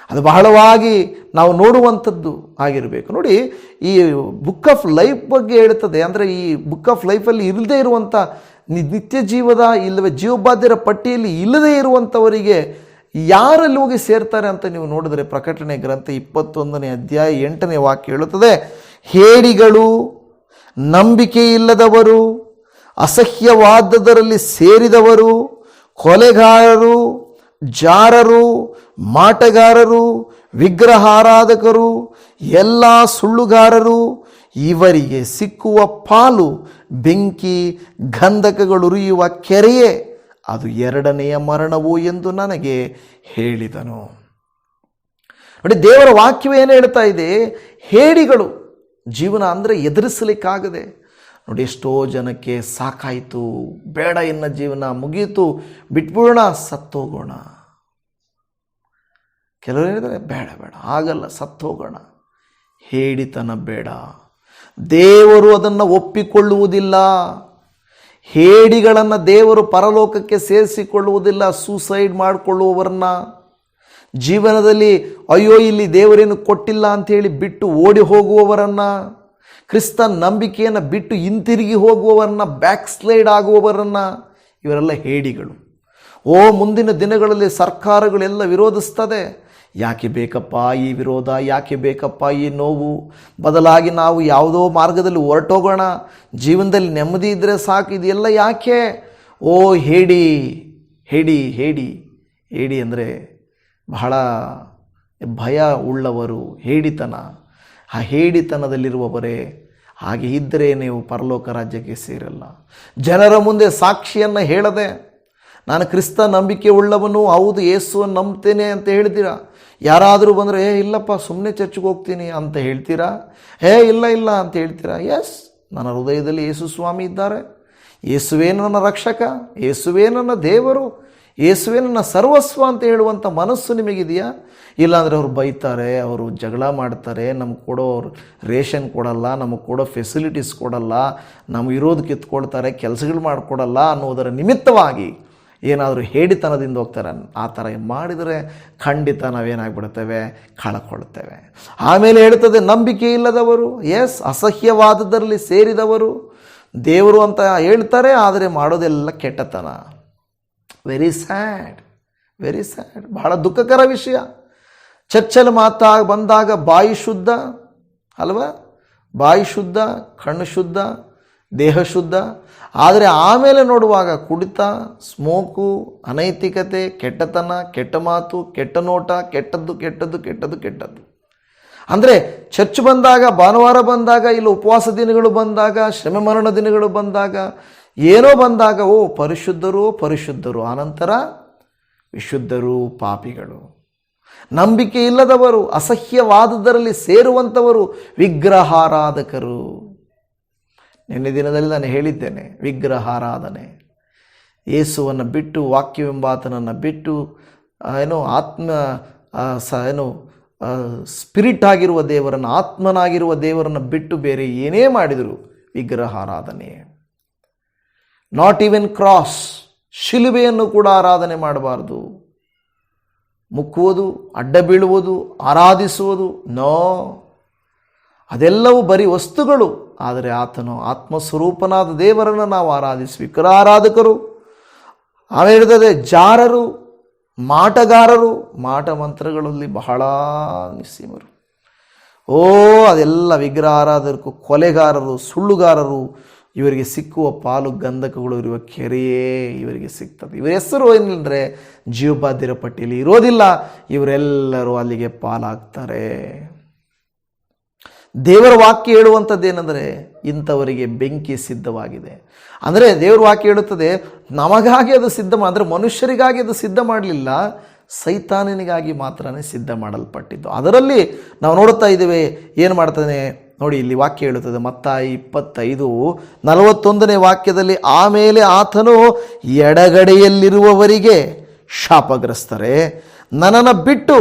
ಅದು ಬಹಳವಾಗಿ ನಾವು ನೋಡುವಂಥದ್ದು ಆಗಿರಬೇಕು. ನೋಡಿ, ಈ ಬುಕ್ ಆಫ್ ಲೈಫ್ ಬಗ್ಗೆ ಹೇಳ್ತದೆ. ಅಂದರೆ ಈ ಬುಕ್ ಆಫ್ ಲೈಫಲ್ಲಿ ಇಲ್ಲದೇ ಇರುವಂಥ ನಿತ್ಯ ಜೀವದ ಇಲ್ಲವೇ ಜೀವಬಾಧ್ಯರ ಪಟ್ಟಿಯಲ್ಲಿ ಇಲ್ಲದೇ ಇರುವಂಥವರಿಗೆ ಯಾರಲ್ಲಿ ಹೋಗಿ ಸೇರ್ತಾರೆ ಅಂತ ನೀವು ನೋಡಿದ್ರೆ, ಪ್ರಕಟಣೆ ಗ್ರಂಥ 21ನೇ ಅಧ್ಯಾಯ 8ನೇ ವಾಕ್ಯ ಹೇಳುತ್ತದೆ, ಹೇಡಿಗಳು, ನಂಬಿಕೆ ಇಲ್ಲದವರು, ಅಸಹ್ಯವಾದದರಲ್ಲಿ ಸೇರಿದವರು, ಕೊಲೆಗಾರರು, ಜಾರರು, ಮಾಟಗಾರರು, ವಿಗ್ರಹಾರಾಧಕರು, ಎಲ್ಲ ಸುಳ್ಳುಗಾರರು, ಇವರಿಗೆ ಸಿಕ್ಕುವ ಪಾಲು ಬೆಂಕಿ ಗಂಧಕಗಳುರಿಯುವ ಕೆರೆಯೇ, ಅದು 2ನೆಯ ಮರಣವು ಎಂದು ನನಗೆ ಹೇಳಿದನು. ನೋಡಿ, ದೇವರ ವಾಕ್ಯವೇ ಏನು ಹೇಳ್ತಾ ಇದೆ? ಹೇಡಿಗಳು, ಜೀವನ ಅಂದರೆ ಎದುರಿಸಲಿಕ್ಕಾಗದೆ. ನೋಡಿ, ಎಷ್ಟೋ ಜನಕ್ಕೆ ಸಾಕಾಯಿತು, ಬೇಡ ಇನ್ನ ಜೀವನ ಮುಗೀತು, ಬಿಟ್ಬಿಡೋಣ, ಸತ್ತೋಗೋಣ. ಕೆಲವರು ಹೇಳಿದರೆ ಬೇಡ ಬೇಡ ಆಗಲ್ಲ, ಸತ್ತೋಗೋಣ. ಹೇಡಿತನ ಬೇಡ, ದೇವರು ಅದನ್ನು ಒಪ್ಪಿಕೊಳ್ಳುವುದಿಲ್ಲ. ಹೇಡಿಗಳನ್ನು ದೇವರು ಪರಲೋಕಕ್ಕೆ ಸೇರಿಸಿಕೊಳ್ಳುವುದಿಲ್ಲ. ಸೂಸೈಡ್ ಮಾಡಿಕೊಳ್ಳುವವರನ್ನ, ಜೀವನದಲ್ಲಿ ಅಯ್ಯೋ ಇಲ್ಲಿ ದೇವರೇನು ಕೊಟ್ಟಿಲ್ಲ ಅಂಥೇಳಿ ಬಿಟ್ಟು ಓಡಿ ಹೋಗುವವರನ್ನು, ಕ್ರಿಸ್ತನ ನಂಬಿಕೆಯನ್ನು ಬಿಟ್ಟು ಹಿಂತಿರುಗಿ ಹೋಗುವವರನ್ನ, ಬ್ಯಾಕ್ ಸ್ಲೈಡ್ ಆಗುವವರನ್ನು, ಇವರೆಲ್ಲ ಹೇಡಿಗಳು. ಮುಂದಿನ ದಿನಗಳಲ್ಲಿ ಸರ್ಕಾರಗಳೆಲ್ಲ ವಿರೋಧಿಸ್ತದೆ. ಯಾಕೆ ಬೇಕಪ್ಪ ಈ ವಿರೋಧ, ಯಾಕೆ ಬೇಕಪ್ಪ ಈ ನೋವು? ಬದಲಾಗಿ ನಾವು ಯಾವುದೋ ಮಾರ್ಗದಲ್ಲಿ ಹೊರಟೋಗೋಣ, ಜೀವನದಲ್ಲಿ ನೆಮ್ಮದಿ ಇದ್ದರೆ ಸಾಕು, ಇದೆಲ್ಲ ಯಾಕೆ? ಹೇಡಿ ಹೇಡಿ ಹೇಡಿ ಹೇಡಿ ಅಂದರೆ ಬಹಳ ಭಯ ಉಳ್ಳವರು, ಹೇಡಿತನ. ಆ ಹೇಡಿತನದಲ್ಲಿರುವವರೇ. ಹಾಗೆ ಇದ್ದರೆ ನೀವು ಪರಲೋಕ ರಾಜ್ಯಕ್ಕೆ ಸೇರಲ್ಲ. ಜನರ ಮುಂದೆ ಸಾಕ್ಷಿಯನ್ನು ಹೇಳದೆ, ನಾನು ಕ್ರಿಸ್ತ ನಂಬಿಕೆ ಉಳ್ಳವನು, ಹೌದು ಯೇಸುವನ್ನು ನಂಬ್ತೇನೆ ಅಂತ ಹೇಳ್ತೀರಾ. ಯಾರಾದರೂ ಬಂದರೆ ಇಲ್ಲಪ್ಪ ಸುಮ್ಮನೆ ಚರ್ಚ್ಗೆ ಹೋಗ್ತೀನಿ ಅಂತ ಹೇಳ್ತೀರಾ? ಇಲ್ಲ ಇಲ್ಲ ಅಂತ ಹೇಳ್ತೀರಾ? ಎಸ್, ನನ್ನ ಹೃದಯದಲ್ಲಿ ಯೇಸು ಸ್ವಾಮಿ ಇದ್ದಾರೆ, ಯೇಸುವೇ ನನ್ನ ರಕ್ಷಕ, ಯೇಸುವೇ ನನ್ನ ದೇವರು, ಯೇಸುವೇ ನನ್ನ ಸರ್ವಸ್ವ ಅಂತ ಹೇಳುವಂಥ ಮನಸ್ಸು ನಿಮಗಿದೆಯಾ? ಇಲ್ಲಾಂದರೆ ಅವರು ಬೈತಾರೆ, ಅವರು ಜಗಳ ಮಾಡ್ತಾರೆ, ನಮಗೆ ಕೊಡೋ ರೇಷನ್ ಕೊಡಲ್ಲ, ನಮಗೆ ಕೊಡೋ ಫೆಸಿಲಿಟೀಸ್ ಕೊಡಲ್ಲ, ನಮಗೆ ಇರೋದು ಕಿತ್ಕೊಳ್ತಾರೆ, ಕೆಲಸಗಳು ಮಾಡಿಕೊಡಲ್ಲ ಅನ್ನೋದರ ನಿಮಿತ್ತವಾಗಿ ಏನಾದರೂ ಹೇಡಿತನದಿಂದ ಹೋಗ್ತಾರೆ. ಆ ಥರ ಮಾಡಿದರೆ ಖಂಡಿತ ನಾವೇನಾಗ್ಬಿಡ್ತೇವೆ? ಕಳ್ಕೊಳ್ತೇವೆ. ಆಮೇಲೆ ಹೇಳ್ತದೆ, ನಂಬಿಕೆ ಇಲ್ಲದವರು, ಎಸ್, ಅಸಹ್ಯವಾದದಲ್ಲಿ ಸೇರಿದವರು, ದೇವರು ಅಂತ ಹೇಳ್ತಾರೆ ಆದರೆ ಮಾಡೋದೆಲ್ಲ ಕೆಟ್ಟತನ. Very sad, very sad. ಬಹಳ ದುಃಖಕರ ವಿಷಯ. ಚರ್ಚಲ್ಲಿ ಬಂದಾಗ ಬಾಯಿ ಶುದ್ಧ ಅಲ್ವಾ? ಬಾಯಿ ಶುದ್ಧ, ಕಣ್ಣು ಶುದ್ಧ, ದೇಹ ಶುದ್ಧ. ಆದರೆ ಆಮೇಲೆ ನೋಡುವಾಗ ಕುಡಿತ, ಸ್ಮೋಕು, ಅನೈತಿಕತೆ, ಕೆಟ್ಟತನ, ಕೆಟ್ಟ ಮಾತು, ಕೆಟ್ಟ ನೋಟ, ಕೆಟ್ಟದ್ದು ಕೆಟ್ಟದ್ದು ಕೆಟ್ಟದ್ದು ಕೆಟ್ಟದ್ದು. ಅಂದರೆ ಚರ್ಚ್ ಬಂದಾಗ, ಭಾನುವಾರ ಬಂದಾಗ, ಇಲ್ಲ ಉಪವಾಸ ದಿನಗಳು ಬಂದಾಗ, ಶ್ರಮೆ ಮರಣ ದಿನಗಳು ಬಂದಾಗ, ಏನೋ ಬಂದಾಗ ಪರಿಶುದ್ಧರು ಪರಿಶುದ್ಧರು, ಆನಂತರ ವಿಶುದ್ಧರು ಪಾಪಿಗಳು. ನಂಬಿಕೆ ಇಲ್ಲದವರು, ಅಸಹ್ಯವಾದದರಲ್ಲಿ ಸೇರುವಂಥವರು, ವಿಗ್ರಹಾರಾಧಕರು. ನಿನ್ನೆ ದಿನದಲ್ಲಿ ನಾನು ಹೇಳಿದ್ದೇನೆ, ವಿಗ್ರಹಾರಾಧನೆ, ಯೇಸುವನ್ನು ಬಿಟ್ಟು, ವಾಕ್ಯವೆಂಬಾತನನ್ನು ಬಿಟ್ಟು, ಸ್ಪಿರಿಟ್ ಆಗಿರುವ ದೇವರನ್ನು, ಆತ್ಮನಾಗಿರುವ ದೇವರನ್ನು ಬಿಟ್ಟು ಬೇರೆ ಏನೇ ಮಾಡಿದರು ವಿಗ್ರಹಾರಾಧನೆ. ನಾಟ್ ಈವನ್ ಕ್ರಾಸ್, ಶಿಲುಬೆಯನ್ನು ಕೂಡ ಆರಾಧನೆ ಮಾಡಬಾರ್ದು. ಮುಕ್ಕುವುದು, ಅಡ್ಡ ಬೀಳುವುದು, ಆರಾಧಿಸುವುದು, ನೋ, ಅದೆಲ್ಲವೂ ಬರೀ ವಸ್ತುಗಳು. ಆದರೆ ಆತನು ಆತ್ಮಸ್ವರೂಪನಾದ ದೇವರನ್ನು ನಾವು ಆರಾಧಿಸಿ ವಿಗ್ರಹಾರಾಧಕರು. ಆಮೇಲೆ ಹೇಳ್ತದೆ, ಜಾರರು, ಮಾಟಗಾರರು, ಮಾಟ ಮಂತ್ರಗಳಲ್ಲಿ ಬಹಳ ನಿಸ್ಸೀಮರು. ಅದೆಲ್ಲ ವಿಗ್ರಹಾರಾಧಕರು, ಕೊಲೆಗಾರರು, ಸುಳ್ಳುಗಾರರು, ಇವರಿಗೆ ಸಿಕ್ಕುವ ಪಾಲು ಗಂಧಕಗಳು ಇರುವ ಕೆರೆಯೇ ಇವರಿಗೆ ಸಿಗ್ತದೆ. ಇವರ ಹೆಸರು ಏನೆಂದರೆ ಜೀವಬಾಧ್ಯರ ಪಟ್ಟಿಯಲ್ಲಿ ಇರೋದಿಲ್ಲ. ಇವರೆಲ್ಲರೂ ಅಲ್ಲಿಗೆ ಪಾಲಾಗ್ತಾರೆ. ದೇವರ ವಾಕ್ಯ ಹೇಳುವಂಥದ್ದೇನೆಂದರೆ, ಇಂಥವರಿಗೆ ಬೆಂಕಿ ಸಿದ್ಧವಾಗಿದೆ. ಅಂದರೆ ದೇವರ ವಾಕ್ಯ ಹೇಳುತ್ತದೆ, ನಮಗಾಗಿ ಅದು ಸಿದ್ಧ ಅಂದರೆ ಮನುಷ್ಯರಿಗಾಗಿ ಅದು ಸಿದ್ಧ ಮಾಡಲಿಲ್ಲ, ಸೈತಾನನಿಗಾಗಿ ಮಾತ್ರನೇ ಸಿದ್ಧ ಮಾಡಲ್ಪಟ್ಟಿದ್ದು. ಅದರಲ್ಲಿ ನಾವು ನೋಡುತ್ತಾ ಇದ್ದೇವೆ ಏನು ಮಾಡ್ತಾನೆ ನೋಡಿ. ಇಲ್ಲಿ ವಾಕ್ಯ ಹೇಳುತ್ತದೆ, ಮತ್ತಾಯಿ 25:41 ವಾಕ್ಯದಲ್ಲಿ, ಆಮೇಲೆ ಆತನು ಎಡಗಡೆಯಲ್ಲಿರುವವರಿಗೆ ಶಾಪಗ್ರಸ್ತರೇ, ನನ್ನನ್ನು ಬಿಟ್ಟು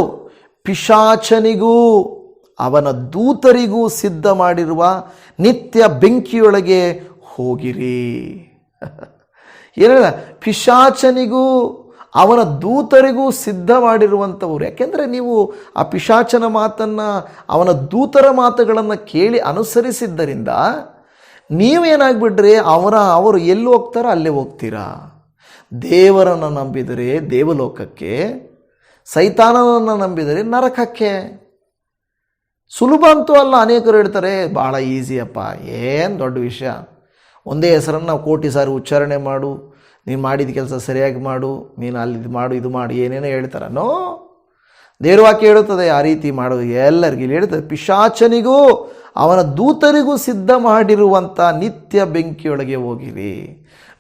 ಪಿಶಾಚನಿಗೂ ಅವನ ದೂತರಿಗೂ ಸಿದ್ಧ ಮಾಡಿರುವ ನಿತ್ಯ ಬೆಂಕಿಯೊಳಗೆ ಹೋಗಿರಿ. ಏನಿಲ್ಲ, ಪಿಶಾಚನಿಗೂ ಅವನ ದೂತರಿಗೂ ಸಿದ್ಧ ಮಾಡಿರುವಂಥವ್ರು. ಯಾಕೆಂದರೆ ನೀವು ಆ ಪಿಶಾಚನ ಮಾತನ್ನು, ಅವನ ದೂತರ ಮಾತುಗಳನ್ನು ಕೇಳಿ ಅನುಸರಿಸಿದ್ದರಿಂದ ನೀವೇನಾಗ್ಬಿಡ್ರಿ, ಅವರು ಎಲ್ಲಿ ಹೋಗ್ತಾರೋ ಅಲ್ಲೇ ಹೋಗ್ತೀರಾ. ದೇವರನ್ನು ನಂಬಿದರೆ ದೇವಲೋಕಕ್ಕೆ, ಸೈತಾನನನ್ನು ನಂಬಿದರೆ ನರಕಕ್ಕೆ. ಸುಲಭ ಅಂತೂ ಅಲ್ಲ. ಅನೇಕರು ಹೇಳ್ತಾರೆ ಭಾಳ ಈಸಿಯಪ್ಪ, ಏನು ದೊಡ್ಡ ವಿಷಯ, ಒಂದೇ ಹೆಸರನ್ನು ನಾವು ಕೋಟಿ ಸಾರಿ ಉಚ್ಚಾರಣೆ ಮಾಡು, ನೀನು ಮಾಡಿದ ಕೆಲಸ ಸರಿಯಾಗಿ ಮಾಡು, ನೀನು ಅಲ್ಲಿ ಇದು ಮಾಡು, ಇದು ಮಾಡು, ಏನೇನೋ ಹೇಳ್ತಾರೆ. ನೋ, ದೇವ್ರ ವಾಕ್ಯ ಹೇಳುತ್ತದೆ ಆ ರೀತಿ ಮಾಡೋದು ಎಲ್ಲರಿಗೂ. ಇಲ್ಲಿ ಹೇಳ್ತದೆ, ಪಿಶಾಚನಿಗೂ ಅವನ ದೂತರಿಗೂ ಸಿದ್ಧ ಮಾಡಿರುವಂಥ ನಿತ್ಯ ಬೆಂಕಿಯೊಳಗೆ ಹೋಗಿರಿ.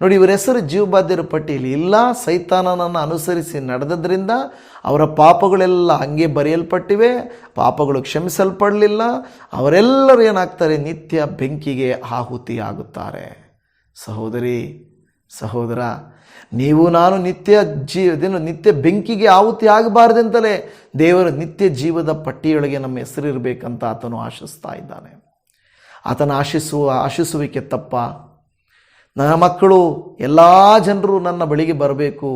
ನೋಡಿ, ಇವರ ಹೆಸರು ಜೀವಬಾಧ್ಯರ ಪಟ್ಟಿಯಲ್ಲಿ ಇಲ್ಲ. ಸೈತಾನನನ್ನು ಅನುಸರಿಸಿ ನಡೆದದ್ರಿಂದ ಅವರ ಪಾಪಗಳೆಲ್ಲ ಹಂಗೆ ಬರೆಯಲ್ಪಟ್ಟಿವೆ, ಪಾಪಗಳು ಕ್ಷಮಿಸಲ್ಪಡಲಿಲ್ಲ. ಅವರೆಲ್ಲರೂ ಏನಾಗ್ತಾರೆ, ನಿತ್ಯ ಬೆಂಕಿಗೆ ಆಹುತಿಯಾಗುತ್ತಾರೆ. ಸಹೋದರಿ, ಸಹೋದರ, ನೀವು ನಾನು ನಿತ್ಯ ಬೆಂಕಿಗೆ ಆಹುತಿ ಆಗಬಾರ್ದಂತಲೇ ದೇವರ ನಿತ್ಯ ಜೀವದ ಪಟ್ಟಿಯೊಳಗೆ ನಮ್ಮ ಹೆಸರಿರಬೇಕಂತ ಆತನು ಆಶಿಸ್ತಾ ಇದ್ದಾನೆ. ಆತನ ಆಶಿಸುವಿಕೆ ತಪ್ಪ? ನನ್ನ ಮಕ್ಕಳು, ಎಲ್ಲ ಜನರು ನನ್ನ ಬಳಿಗೆ ಬರಬೇಕು,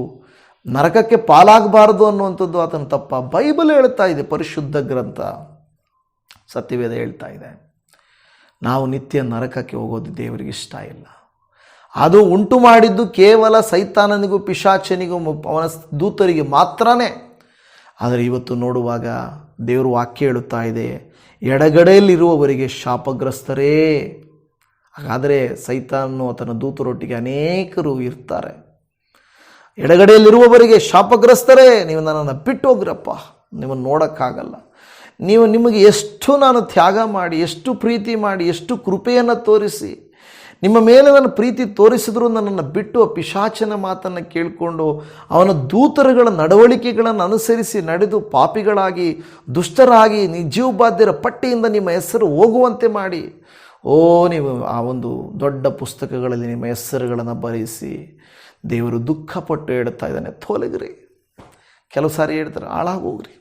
ನರಕಕ್ಕೆ ಪಾಲಾಗಬಾರ್ದು ಅನ್ನುವಂಥದ್ದು ಆತನ ತಪ್ಪ? ಬೈಬಲ್ ಹೇಳ್ತಾ ಇದೆ, ಪರಿಶುದ್ಧ ಗ್ರಂಥ ಸತ್ಯವೇದ ಹೇಳ್ತಾ ಇದೆ. ನಾವು ನಿತ್ಯ ನರಕಕ್ಕೆ ಹೋಗೋದು ದೇವರಿಗೆ ಇಷ್ಟ ಇಲ್ಲ. ಅದು ಉಂಟು ಮಾಡಿದ್ದು ಕೇವಲ ಸೈತಾನನಿಗೂ ಪಿಶಾಚನಿಗೂ ಅವನ ದೂತರಿಗೆ ಮಾತ್ರನೇ. ಆದರೆ ಇವತ್ತು ನೋಡುವಾಗ ದೇವರು ವಾಕ್ಯ ಹೇಳುತ್ತಾ ಇದೆ, ಎಡಗಡೆಯಲ್ಲಿರುವವರಿಗೆ ಶಾಪಗ್ರಸ್ತರೇ. ಹಾಗಾದರೆ ಸೈತಾನನು ತನ್ನ ದೂತರೊಟ್ಟಿಗೆ ಅನೇಕರು ಇರ್ತಾರೆ. ಎಡಗಡೆಯಲ್ಲಿರುವವರಿಗೆ ಶಾಪಗ್ರಸ್ತರೇ, ನೀವು ನನ್ನನ್ನು ಬಿಟ್ಟು ಹೋಗ್ರಪ್ಪ, ನಿಮ್ಮನ್ನು ನೋಡೋಕ್ಕಾಗಲ್ಲ. ನಿಮಗೆ ಎಷ್ಟು ನಾನು ತ್ಯಾಗ ಮಾಡಿ, ಎಷ್ಟು ಪ್ರೀತಿ ಮಾಡಿ, ಎಷ್ಟು ಕೃಪೆಯನ್ನು ತೋರಿಸಿ ನಿಮ್ಮ ಮೇಲೆ ನನ್ನ ಪ್ರೀತಿ ತೋರಿಸಿದ್ರು ನನ್ನನ್ನು ಬಿಟ್ಟು ಆ ಪಿಶಾಚನ ಮಾತನ್ನು ಕೇಳಿಕೊಂಡು ಅವನ ದೂತರುಗಳ ನಡವಳಿಕೆಗಳನ್ನು ಅನುಸರಿಸಿ ನಡೆದು ಪಾಪಿಗಳಾಗಿ ದುಷ್ಟರಾಗಿ ಜೀವಬಾಧ್ಯರ ಪಟ್ಟಿಯಿಂದ ನಿಮ್ಮ ಹೆಸರು ಹೋಗುವಂತೆ ಮಾಡಿ, ನೀವು ಆ ಒಂದು ದೊಡ್ಡ ಪುಸ್ತಕಗಳಲ್ಲಿ ನಿಮ್ಮ ಹೆಸರುಗಳನ್ನು ಬರೆಸಿ ದೇವರು ದುಃಖಪಟ್ಟು ಹೇಳ್ತಾ ಇದ್ದಾನೆ, ತೊಲಗ್ರಿ. ಕೆಲವು ಸಾರಿ ಹೇಳ್ತಾರೆ, ಹಾಳಾಗೋಗ್ರಿ,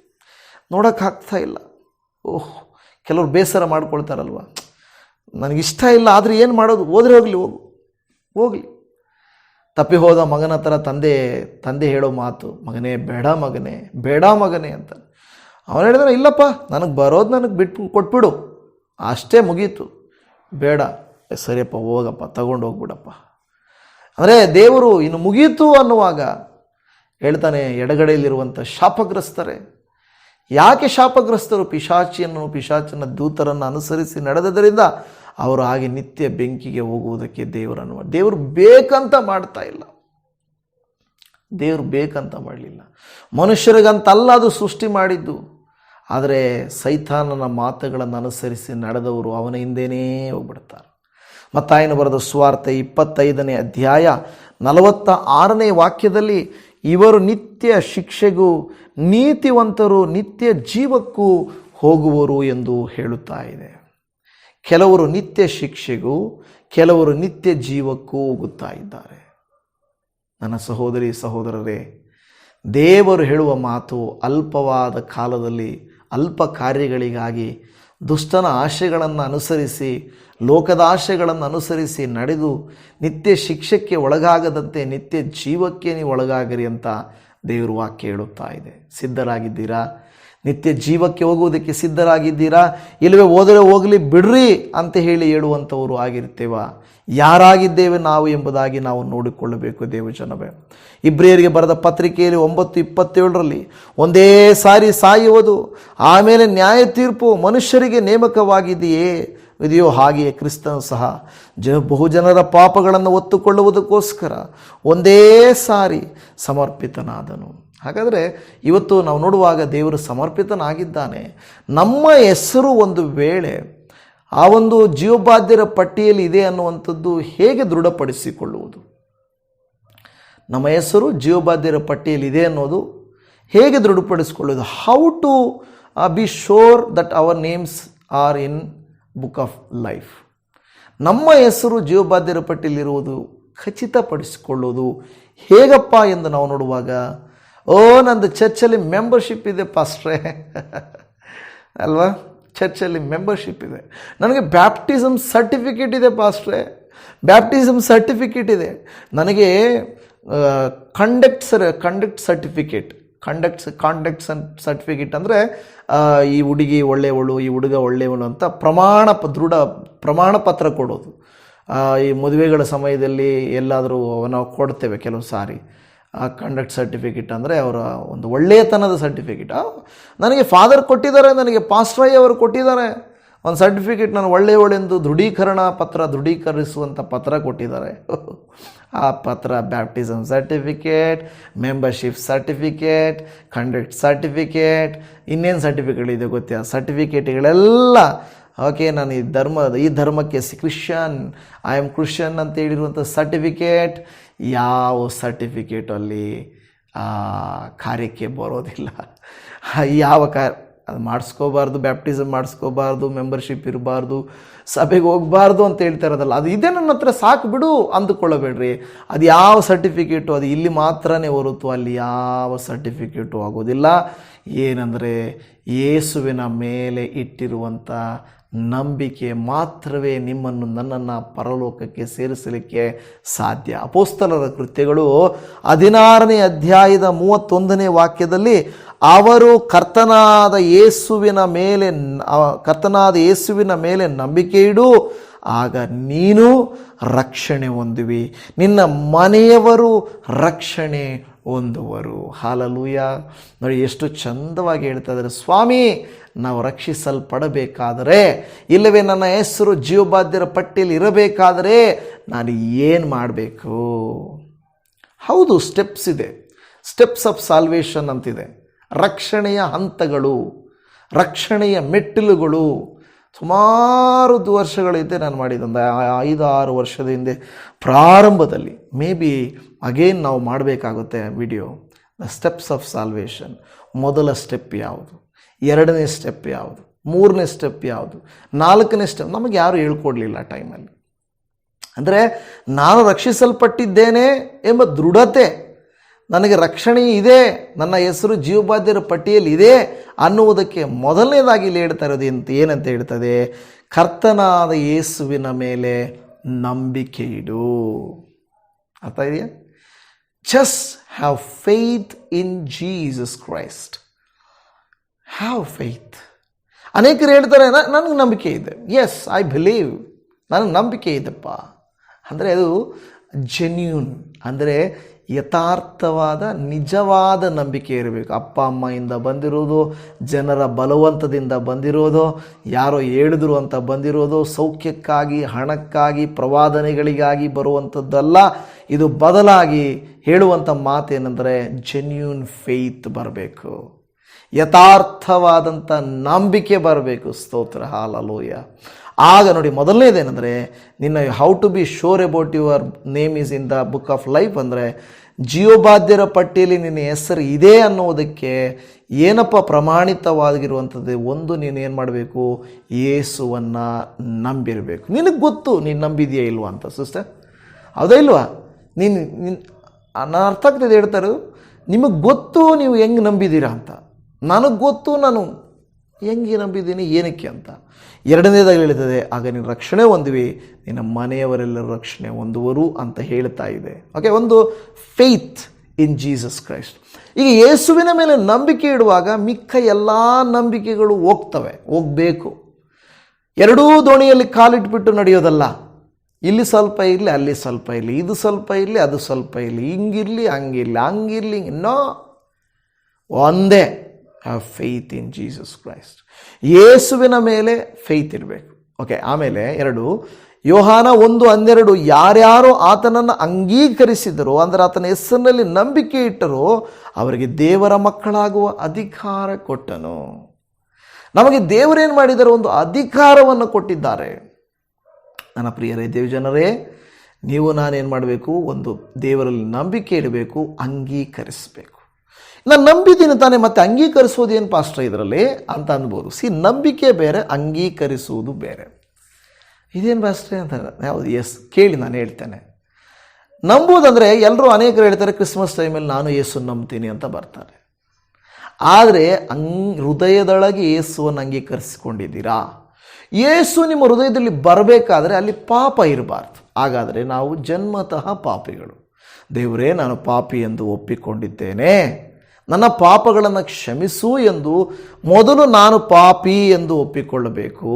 ನೋಡೋಕ್ಕಾಗ್ತಾ ಇಲ್ಲ. ಕೆಲವರು ಬೇಸರ ಮಾಡ್ಕೊಳ್ತಾರಲ್ವ, ನನಗಿಷ್ಟ ಇಲ್ಲ, ಆದರೆ ಏನು ಮಾಡೋದು, ಹೋದರೆ ಹೋಗಲಿ. ತಪ್ಪಿ ಹೋದ ಮಗನ ಥರ ತಂದೆ ಹೇಳೋ ಮಾತು, ಮಗನೇ ಬೇಡ ಮಗನೇ ಅಂತ. ಅವನು ಹೇಳಿದ್ರೆ, ಇಲ್ಲಪ್ಪ, ನನಗೆ ಬರೋದು ನನಗೆ ಬಿಟ್ಟು ಕೊಟ್ಬಿಡು, ಅಷ್ಟೇ ಮುಗೀತು, ಬೇಡ, ಸರಿಯಪ್ಪ ಹೋಗಪ್ಪ, ತಗೊಂಡು ಹೋಗ್ಬಿಡಪ್ಪ. ಅಂದರೆ ದೇವರು ಇನ್ನು ಮುಗೀತು ಅನ್ನುವಾಗ ಹೇಳ್ತಾನೆ, ಎಡಗಡೆಯಲ್ಲಿರುವಂಥ ಶಾಪಗ್ರಸ್ತರೇ. ಯಾಕೆ ಶಾಪಗ್ರಸ್ತರು? ಪಿಶಾಚನ ದೂತರನ್ನು ಅನುಸರಿಸಿ ನಡೆದದರಿಂದ ಅವರು ಹಾಗೆ ನಿತ್ಯ ಬೆಂಕಿಗೆ ಹೋಗುವುದಕ್ಕೆ ದೇವರು ಬೇಕಂತ ಮಾಡ್ತಾ ಇಲ್ಲ. ದೇವರು ಬೇಕಂತ ಮಾಡಲಿಲ್ಲ, ಮನುಷ್ಯರಿಗಂತಲ್ಲ ಅದು ಸೃಷ್ಟಿ ಮಾಡಿದ್ದು. ಆದರೆ ಸೈತಾನನ ಮಾತುಗಳನ್ನು ಅನುಸರಿಸಿ ನಡೆದವರು ಅವನ ಹಿಂದೆನೇ ಹೋಗ್ಬಿಡ್ತಾರೆ. ಮತ್ತಾಯನ ಬರೆದ ಸುವಾರ್ತೆ 25ನೇ ಅಧ್ಯಾಯ 46ನೇ ವಾಕ್ಯದಲ್ಲಿ, ಇವರು ನಿತ್ಯ ಶಿಕ್ಷೆಗೂ ನೀತಿವಂತರು ನಿತ್ಯ ಜೀವಕ್ಕೂ ಹೋಗುವರು ಎಂದು ಹೇಳುತ್ತಾ ಇದೆ. ಕೆಲವರು ನಿತ್ಯ ಶಿಕ್ಷೆಗೂ, ಕೆಲವರು ನಿತ್ಯ ಜೀವಕ್ಕೂ ಹೋಗುತ್ತಾ ಇದ್ದಾರೆ. ನನ್ನ ಸಹೋದರಿ ಸಹೋದರರೇ, ದೇವರು ಹೇಳುವ ಮಾತು ಅಲ್ಪವಾದ ಕಾಲದಲ್ಲಿ ಅಲ್ಪ ಕಾರ್ಯಗಳಿಗಾಗಿ ದುಷ್ಟನ ಆಶೆಗಳನ್ನು ಅನುಸರಿಸಿ, ಲೋಕದ ಆಶೆಗಳನ್ನು ಅನುಸರಿಸಿ ನಡೆದು ನಿತ್ಯ ಶಿಕ್ಷೆಗೆ ಒಳಗಾಗದಂತೆ ನಿತ್ಯ ಜೀವಕ್ಕೆ ನೀವು ಒಳಗಾಗಿರಿ ಅಂತ ದೇವರು ವಾಕ್ಯ ಹೇಳುತ್ತಾ ಇದೆ. ಸಿದ್ಧರಾಗಿದ್ದೀರಾ? ನಿತ್ಯ ಜೀವಕ್ಕೆ ಹೋಗುವುದಕ್ಕೆ ಸಿದ್ಧರಾಗಿದ್ದೀರಾ? ಇಲ್ಲವೇ ಹೋದರೆ ಹೋಗಲಿ ಬಿಡ್ರಿ ಅಂತ ಹೇಳುವಂಥವರು ಆಗಿರ್ತೇವಾ? ಯಾರಾಗಿದ್ದೇವೆ ನಾವು ಎಂಬುದಾಗಿ ನಾವು ನೋಡಿಕೊಳ್ಳಬೇಕು. ದೇವಜನವೇ, ಇಬ್ರಿಯರಿಗೆ ಬರೆದ ಪತ್ರಿಕೆಯಲ್ಲಿ 9:27 ಒಂದೇ ಸಾರಿ ಸಾಯುವುದು, ಆಮೇಲೆ ನ್ಯಾಯ ತೀರ್ಪು ಮನುಷ್ಯರಿಗೆ ಇದೆಯೋ ಹಾಗೆಯೇ ಕ್ರಿಸ್ತನು ಸಹ ಬಹುಜನರ ಪಾಪಗಳನ್ನು ಹೊತ್ತುಕೊಳ್ಳುವುದಕ್ಕೋಸ್ಕರ ಒಂದೇ ಸಾರಿ ಸಮರ್ಪಿತನಾದನು. ಹಾಗಾದರೆ ಇವತ್ತು ನಾವು ನೋಡುವಾಗ ದೇವರು ಸಮರ್ಪಿತನಾಗಿದ್ದಾನೆ. ನಮ್ಮ ಹೆಸರು ಒಂದು ವೇಳೆ ಆ ಒಂದು ಜೀವಬಾಧ್ಯರ ಪಟ್ಟಿಯಲ್ಲಿ ಇದೆ ಅನ್ನುವಂಥದ್ದು ಹೇಗೆ ದೃಢಪಡಿಸಿಕೊಳ್ಳುವುದು? ನಮ್ಮ ಹೆಸರು ಜೀವಬಾಧ್ಯರ ಪಟ್ಟಿಯಲ್ಲಿ ಇದೆ ಅನ್ನೋದು ಹೇಗೆ ದೃಢಪಡಿಸಿಕೊಳ್ಳುವುದು? How to be sure that our names are in book of life. ನಮ್ಮ ಹೆಸರು ಜೀವಬಾಧ್ಯರ ಪಟ್ಟಿಯಲ್ಲಿರುವುದು ಖಚಿತಪಡಿಸಿಕೊಳ್ಳೋದು ಹೇಗಪ್ಪ ಎಂದು ನಾವು ನೋಡುವಾಗ, ನಂದು ಚರ್ಚಲ್ಲಿ ಮೆಂಬರ್ಶಿಪ್ ಇದೆ ಪಾಸ್ಟ್ರೇ ಅಲ್ವಾ, ಚರ್ಚಲ್ಲಿ ಮೆಂಬರ್ಶಿಪ್ ಇದೆ, ನನಗೆ ಬ್ಯಾಪ್ಟಿಸಮ್ ಸರ್ಟಿಫಿಕೇಟ್ ಇದೆ ಪಾಸ್ಟ್ರೇ, ಬ್ಯಾಪ್ಟಿಸಮ್ ಸರ್ಟಿಫಿಕೇಟ್ ಇದೆ, ನನಗೆ ಕಂಡಕ್ಟ್ ಸರ್ಟಿಫಿಕೇಟ್ ಅಂದರೆ ಈ ಹುಡುಗಿ ಒಳ್ಳೆಯವಳು, ಈ ಹುಡುಗ ಒಳ್ಳೆಯವಳು ಅಂತ ಪ್ರಮಾಣ ಪತ್ರ ಕೊಡೋದು. ಈ ಮದುವೆಗಳ ಸಮಯದಲ್ಲಿ ಎಲ್ಲಾದರೂ ನಾವು ಕೊಡ್ತೇವೆ ಕೆಲವು ಸಾರಿ. ಕಂಡಕ್ಟ್ ಸರ್ಟಿಫಿಕೇಟ್ ಅಂದರೆ ಅವರ ಒಂದು ಒಳ್ಳೆಯತನದ ಸರ್ಟಿಫಿಕೇಟ್. ನನಗೆ ಫಾದರ್ ಕೊಟ್ಟಿದ್ದಾರೆ, ನನಗೆ ಪಾಸ್ಟ್ರಯ್ಯ ಅವರು ಕೊಟ್ಟಿದ್ದಾರೆ ಒಂದು ಸರ್ಟಿಫಿಕೇಟ್, ನಾನು ಒಳ್ಳೆಯವಳೆಂದು ದೃಢೀಕರಿಸುವಂಥ ಪತ್ರ ಕೊಟ್ಟಿದ್ದಾರೆ. ಆ ಪತ್ರ baptism certificate, membership certificate, conduct certificate, ಇನ್ನೇನು ಸರ್ಟಿಫಿಕೇಟ್ ಗೊತ್ತಾ? ಸರ್ಟಿಫಿಕೇಟ್ಗಳೆಲ್ಲ ಓಕೆ, ನಾನು ಈ ಧರ್ಮಕ್ಕೆ ಐ ಆಮ್ ಕ್ರಿಶ್ಚಿಯನ್ ಅಂತ ಹೇಳಿರುವಂಥ ಸರ್ಟಿಫಿಕೇಟ್, ಯಾವ ಸರ್ಟಿಫಿಕೇಟಲ್ಲಿ ಕಾರ್ಯಕ್ಕೆ ಬರೋದಿಲ್ಲ. ಯಾವ ಅದು ಮಾಡಿಸ್ಕೋಬಾರ್ದು, ಬ್ಯಾಪ್ಟಿಸಮ್ ಮಾಡಿಸ್ಕೋಬಾರ್ದು, ಮೆಂಬರ್ಶಿಪ್ ಇರಬಾರ್ದು, ಸಭೆಗೆ ಹೋಗಬಾರ್ದು ಅಂತ ಹೇಳ್ತಾ ಇರೋದಲ್ಲ. ಅದು ಇದೇ ನನ್ನ ಹತ್ರ ಸಾಕು ಬಿಡು ಅಂದುಕೊಳ್ಳಬೇಡ್ರಿ. ಅದು ಯಾವ ಸರ್ಟಿಫಿಕೇಟು, ಅದು ಇಲ್ಲಿ ಮಾತ್ರನೇ ಹೊರತು ಅಲ್ಲಿ ಯಾವ ಸರ್ಟಿಫಿಕೇಟು ಆಗೋದಿಲ್ಲ. ಏನಂದರೆ ಯೇಸುವಿನ ಮೇಲೆ ಇಟ್ಟಿರುವಂಥ ನಂಬಿಕೆ ಮಾತ್ರವೇ ನಿಮ್ಮನ್ನು ನನ್ನನ್ನು ಪರಲೋಕಕ್ಕೆ ಸೇರಿಸಲಿಕ್ಕೆ ಸಾಧ್ಯ. ಅಪೊಸ್ತಲರ ಕೃತ್ಯಗಳು 16ನೇ ಅಧ್ಯಾಯದ 31ನೇ ವಾಕ್ಯದಲ್ಲಿ ಅವರು ಕರ್ತನಾದ ಯೇಸುವಿನ ಮೇಲೆ ನಂಬಿಕೆ ಇಡು, ಆಗ ನೀನು ರಕ್ಷಣೆ ಹೊಂದುವಿ, ನಿನ್ನ ಮನೆಯವರು ರಕ್ಷಣೆ ಹೊಂದುವರು. ಹಾಲೆಲೂಯ. ನೋಡಿ ಎಷ್ಟು ಚಂದವಾಗಿ ಹೇಳ್ತಾ ಇದ್ದಾರೆ. ಸ್ವಾಮಿ, ನಾವು ರಕ್ಷಿಸಲ್ಪಡಬೇಕಾದರೆ, ಇಲ್ಲವೇ ನನ್ನ ಹೆಸರು ಜೀವಬಾಧ್ಯರ ಪಟ್ಟಿಯಲ್ಲಿ ಇರಬೇಕಾದರೆ ನಾನು ಏನು ಮಾಡಬೇಕು? ಹೌದು, ಸ್ಟೆಪ್ಸ್ ಇದೆ. ಸ್ಟೆಪ್ಸ್ ಆಫ್ ಸಾಲ್ವೇಷನ್ ಅಂತಿದೆ. ರಕ್ಷಣೆಯ ಹಂತಗಳು, ರಕ್ಷಣೆಯ ಮೆಟ್ಟಿಲುಗಳು. ಸುಮಾರು ವರ್ಷಗಳಿಂದ ನಾನು ಮಾಡಿದ್ದೊಂದು 5-6 ವರ್ಷದ ಹಿಂದೆ ಪ್ರಾರಂಭದಲ್ಲಿ, ಮೇ ಬಿ ಅಗೇನ್ ನಾವು ಮಾಡಬೇಕಾಗುತ್ತೆ video. The steps of salvation. ಮೊದಲ ಸ್ಟೆಪ್ ಯಾವುದು, 2ನೇ ಸ್ಟೆಪ್ ಯಾವುದು, 3ನೇ ಸ್ಟೆಪ್ ಯಾವುದು, 4ನೇ ಸ್ಟೆಪ್ ನಮಗೆ ಯಾರು ಹೇಳ್ಕೊಡ್ಲಿಲ್ಲ ಆ ಟೈಮಲ್ಲಿ. ಅಂದರೆ ನಾನು ರಕ್ಷಿಸಲ್ಪಟ್ಟಿದ್ದೇನೆ ಎಂಬ ದೃಢತೆ, ನನಗೆ ರಕ್ಷಣೆ ಇದೆ, ನನ್ನ ಹೆಸರು ಜೀವಬಾಧ್ಯರ ಪಟ್ಟಿಯಲ್ಲಿ ಇದೆ ಅನ್ನುವುದಕ್ಕೆ ಮೊದಲನೇದಾಗಿ ಇಲ್ಲಿ ಹೇಳ್ತಾ ಇರೋದು ಏನಂತ ಹೇಳ್ತದೆ? ಕರ್ತನಾದ ಯೇಸುವಿನ ಮೇಲೆ ನಂಬಿಕೆ ಇಡು. ಅರ್ಥ ಇದೆಯಾ? Just have faith in Jesus Christ. Have faith. ಅನೇಕರು ಹೇಳ್ತಾರೆ ನನಗೆ ನಂಬಿಕೆ ಇದೆ, ಎಸ್ ಐ ಬಿಲೀವ್, ನನಗೆ ನಂಬಿಕೆ ಇದೆಪ್ಪ. ಅಂದರೆ ಅದು ಜೆನ್ಯೂನ್, ಅಂದರೆ ಯಥಾರ್ಥವಾದ ನಿಜವಾದ ನಂಬಿಕೆ ಇರಬೇಕು. ಅಪ್ಪ ಅಮ್ಮಯಿಂದ ಬಂದಿರೋದು, ಜನರ ಬಲವಂತದಿಂದ ಬಂದಿರೋದು, ಯಾರೋ ಹೇಳಿದ್ರು ಅಂತ ಬಂದಿರೋದು, ಸೌಖ್ಯಕ್ಕಾಗಿ, ಹಣಕ್ಕಾಗಿ, ಪ್ರವಾದನೆಗಳಿಗಾಗಿ ಬರುವಂಥದ್ದಲ್ಲ. ಇದು ಬದಲಾಗಿ ಹೇಳುವಂಥ ಮಾತೇನೆಂದರೆ ಜೆನ್ಯೂನ್ ಫೇತ್ ಬರಬೇಕು, ಯಥಾರ್ಥವಾದಂಥ ನಂಬಿಕೆ ಬರಬೇಕು. ಸ್ತೋತ್ರ, ಹಾಲೆಲೂಯ. ಆಗ ನೋಡಿ, ಮೊದಲನೇದೇನೆಂದರೆ ನಿನ್ನ how to be sure about your name is in the book of life. ಅಂದರೆ ಜೀವಬಾಧ್ಯರ ಪಟ್ಟಿಯಲ್ಲಿ ನಿನ್ನ ಹೆಸರು ಇದೆ ಅನ್ನೋದಕ್ಕೆ ಏನಪ್ಪ ಪ್ರಮಾಣಿತವಾಗಿರುವಂಥದ್ದು? ಒಂದು, ನೀನು ಏನು ಮಾಡಬೇಕು? ಯೇಸುವನ್ನು ನಂಬಿರಬೇಕು. ನಿನಗೆ ಗೊತ್ತು ನೀನು ನಂಬಿದೆಯಾ ಇಲ್ವಾ ಅಂತ ಸಿಸ್ಟರ್, ಹೌದಾ ಇಲ್ವಾ? ನಾನು ಅರ್ಥ ಆಗ್ತದೆ ಹೇಳ್ತಾರೆ, ನಿಮಗೆ ಗೊತ್ತು ನೀವು ಹೆಂಗೆ ನಂಬಿದ್ದೀರಾ ಅಂತ. ನನಗೆ ಗೊತ್ತು ನಾನು ಹೆಂಗೆ ನಂಬಿದ್ದೀನಿ, ಏನಕ್ಕೆ ಅಂತ. 2ನೇದಾಗಿ ಹೇಳ್ತದೆ, ಆಗ ನೀನು ರಕ್ಷಣೆ ಹೊಂದುವಿ, ನಿನ್ನ ಮನೆಯವರೆಲ್ಲರೂ ರಕ್ಷಣೆ ಹೊಂದುವರು ಅಂತ ಹೇಳ್ತಾ ಇದೆ. ಓಕೆ, ಒಂದು ಫೇತ್ ಇನ್ ಜೀಸಸ್ ಕ್ರೈಸ್ಟ್. ಈಗ ಯೇಸುವಿನ ಮೇಲೆ ನಂಬಿಕೆ ಇಡುವಾಗ ಮಿಕ್ಕ ಎಲ್ಲ ನಂಬಿಕೆಗಳು ಹೋಗಬೇಕು. ಎರಡೂ ದೋಣಿಯಲ್ಲಿ ಕಾಲಿಟ್ಬಿಟ್ಟು ನಡೆಯೋದಲ್ಲ. ಇಲ್ಲಿ ಸ್ವಲ್ಪ ಇರಲಿ, ಅಲ್ಲಿ ಸ್ವಲ್ಪ ಇರಲಿ, ಇದು ಸ್ವಲ್ಪ ಇರಲಿ, ಅದು ಸ್ವಲ್ಪ ಇರಲಿ, ಹಿಂಗಿರಲಿ, ಹಂಗಿರಲಿ, ನೋ, ಒಂದೇ have faith in Jesus Christ. ಯೇಸುವಿನ ಮೇಲೆ ಫೇತ್ ಇರಬೇಕು. ಓಕೆ, ಆಮೇಲೆ 2 ಯೋಹಾನ 1:12, ಯಾರ್ಯಾರು ಆತನನ್ನು ಅಂಗೀಕರಿಸಿದರೋ, ಅಂದರೆ ಆತನ ಹೆಸರಿನಲ್ಲಿ ನಂಬಿಕೆ ಇಟ್ಟರೋ ಅವರಿಗೆ ದೇವರ ಮಕ್ಕಳಾಗುವ ಅಧಿಕಾರ ಕೊಟ್ಟನು. ನಮಗೆ ದೇವರೇನು ಮಾಡಿದ್ದಾರೆ? ಒಂದು ಅಧಿಕಾರವನ್ನು ಕೊಟ್ಟಿದ್ದಾರೆ. ನನ್ನ ಪ್ರಿಯರೇ ದೇವಜನರೇ, ನೀವು ನಾನೇನು ಮಾಡಬೇಕು? ಒಂದು ದೇವರಲ್ಲಿ ನಂಬಿಕೆ ಇಡಬೇಕು, ಅಂಗೀಕರಿಸಬೇಕು. ನಾನು ನಂಬಿದ್ದೀನಿ ತಾನೇ, ಮತ್ತೆ ಅಂಗೀಕರಿಸೋದು ಏನು ಪಾಸ್ಟ್ರ ಇದರಲ್ಲಿ ಅಂತ ಅನ್ಬೋದು. ನಂಬಿಕೆ ಬೇರೆ, ಅಂಗೀಕರಿಸುವುದು ಬೇರೆ. ಇದೇನು ಪಾಸ್ಟ್ರೆ ಅಂತ ಯಾವುದು? ಎಸ್, ಕೇಳಿ ನಾನು ಹೇಳ್ತೇನೆ. ನಂಬುವುದಂದರೆ ಅನೇಕರು ಹೇಳ್ತಾರೆ ಕ್ರಿಸ್ಮಸ್ ಟೈಮಲ್ಲಿ ನಾನು ಯೇಸು ನಂಬ್ತೀನಿ ಅಂತ ಬರ್ತಾರೆ. ಆದರೆ ಹೃದಯದೊಳಗೆ ಯೇಸುವನ್ನು ಅಂಗೀಕರಿಸಿಕೊಂಡಿದ್ದೀರಾ? ಯೇಸು ನಿಮ್ಮ ಹೃದಯದಲ್ಲಿ ಬರಬೇಕಾದ್ರೆ ಅಲ್ಲಿ ಪಾಪ ಇರಬಾರ್ದು. ಹಾಗಾದರೆ ನಾವು ಜನ್ಮತಃ ಪಾಪಿಗಳು. ದೇವರೇ, ನಾನು ಪಾಪಿ ಎಂದು ಒಪ್ಪಿಕೊಂಡಿದ್ದೇನೆ, ನನ್ನ ಪಾಪಗಳನ್ನು ಕ್ಷಮಿಸು ಎಂದು ಮೊದಲು ನಾನು ಪಾಪಿ ಎಂದು ಒಪ್ಪಿಕೊಳ್ಳಬೇಕು,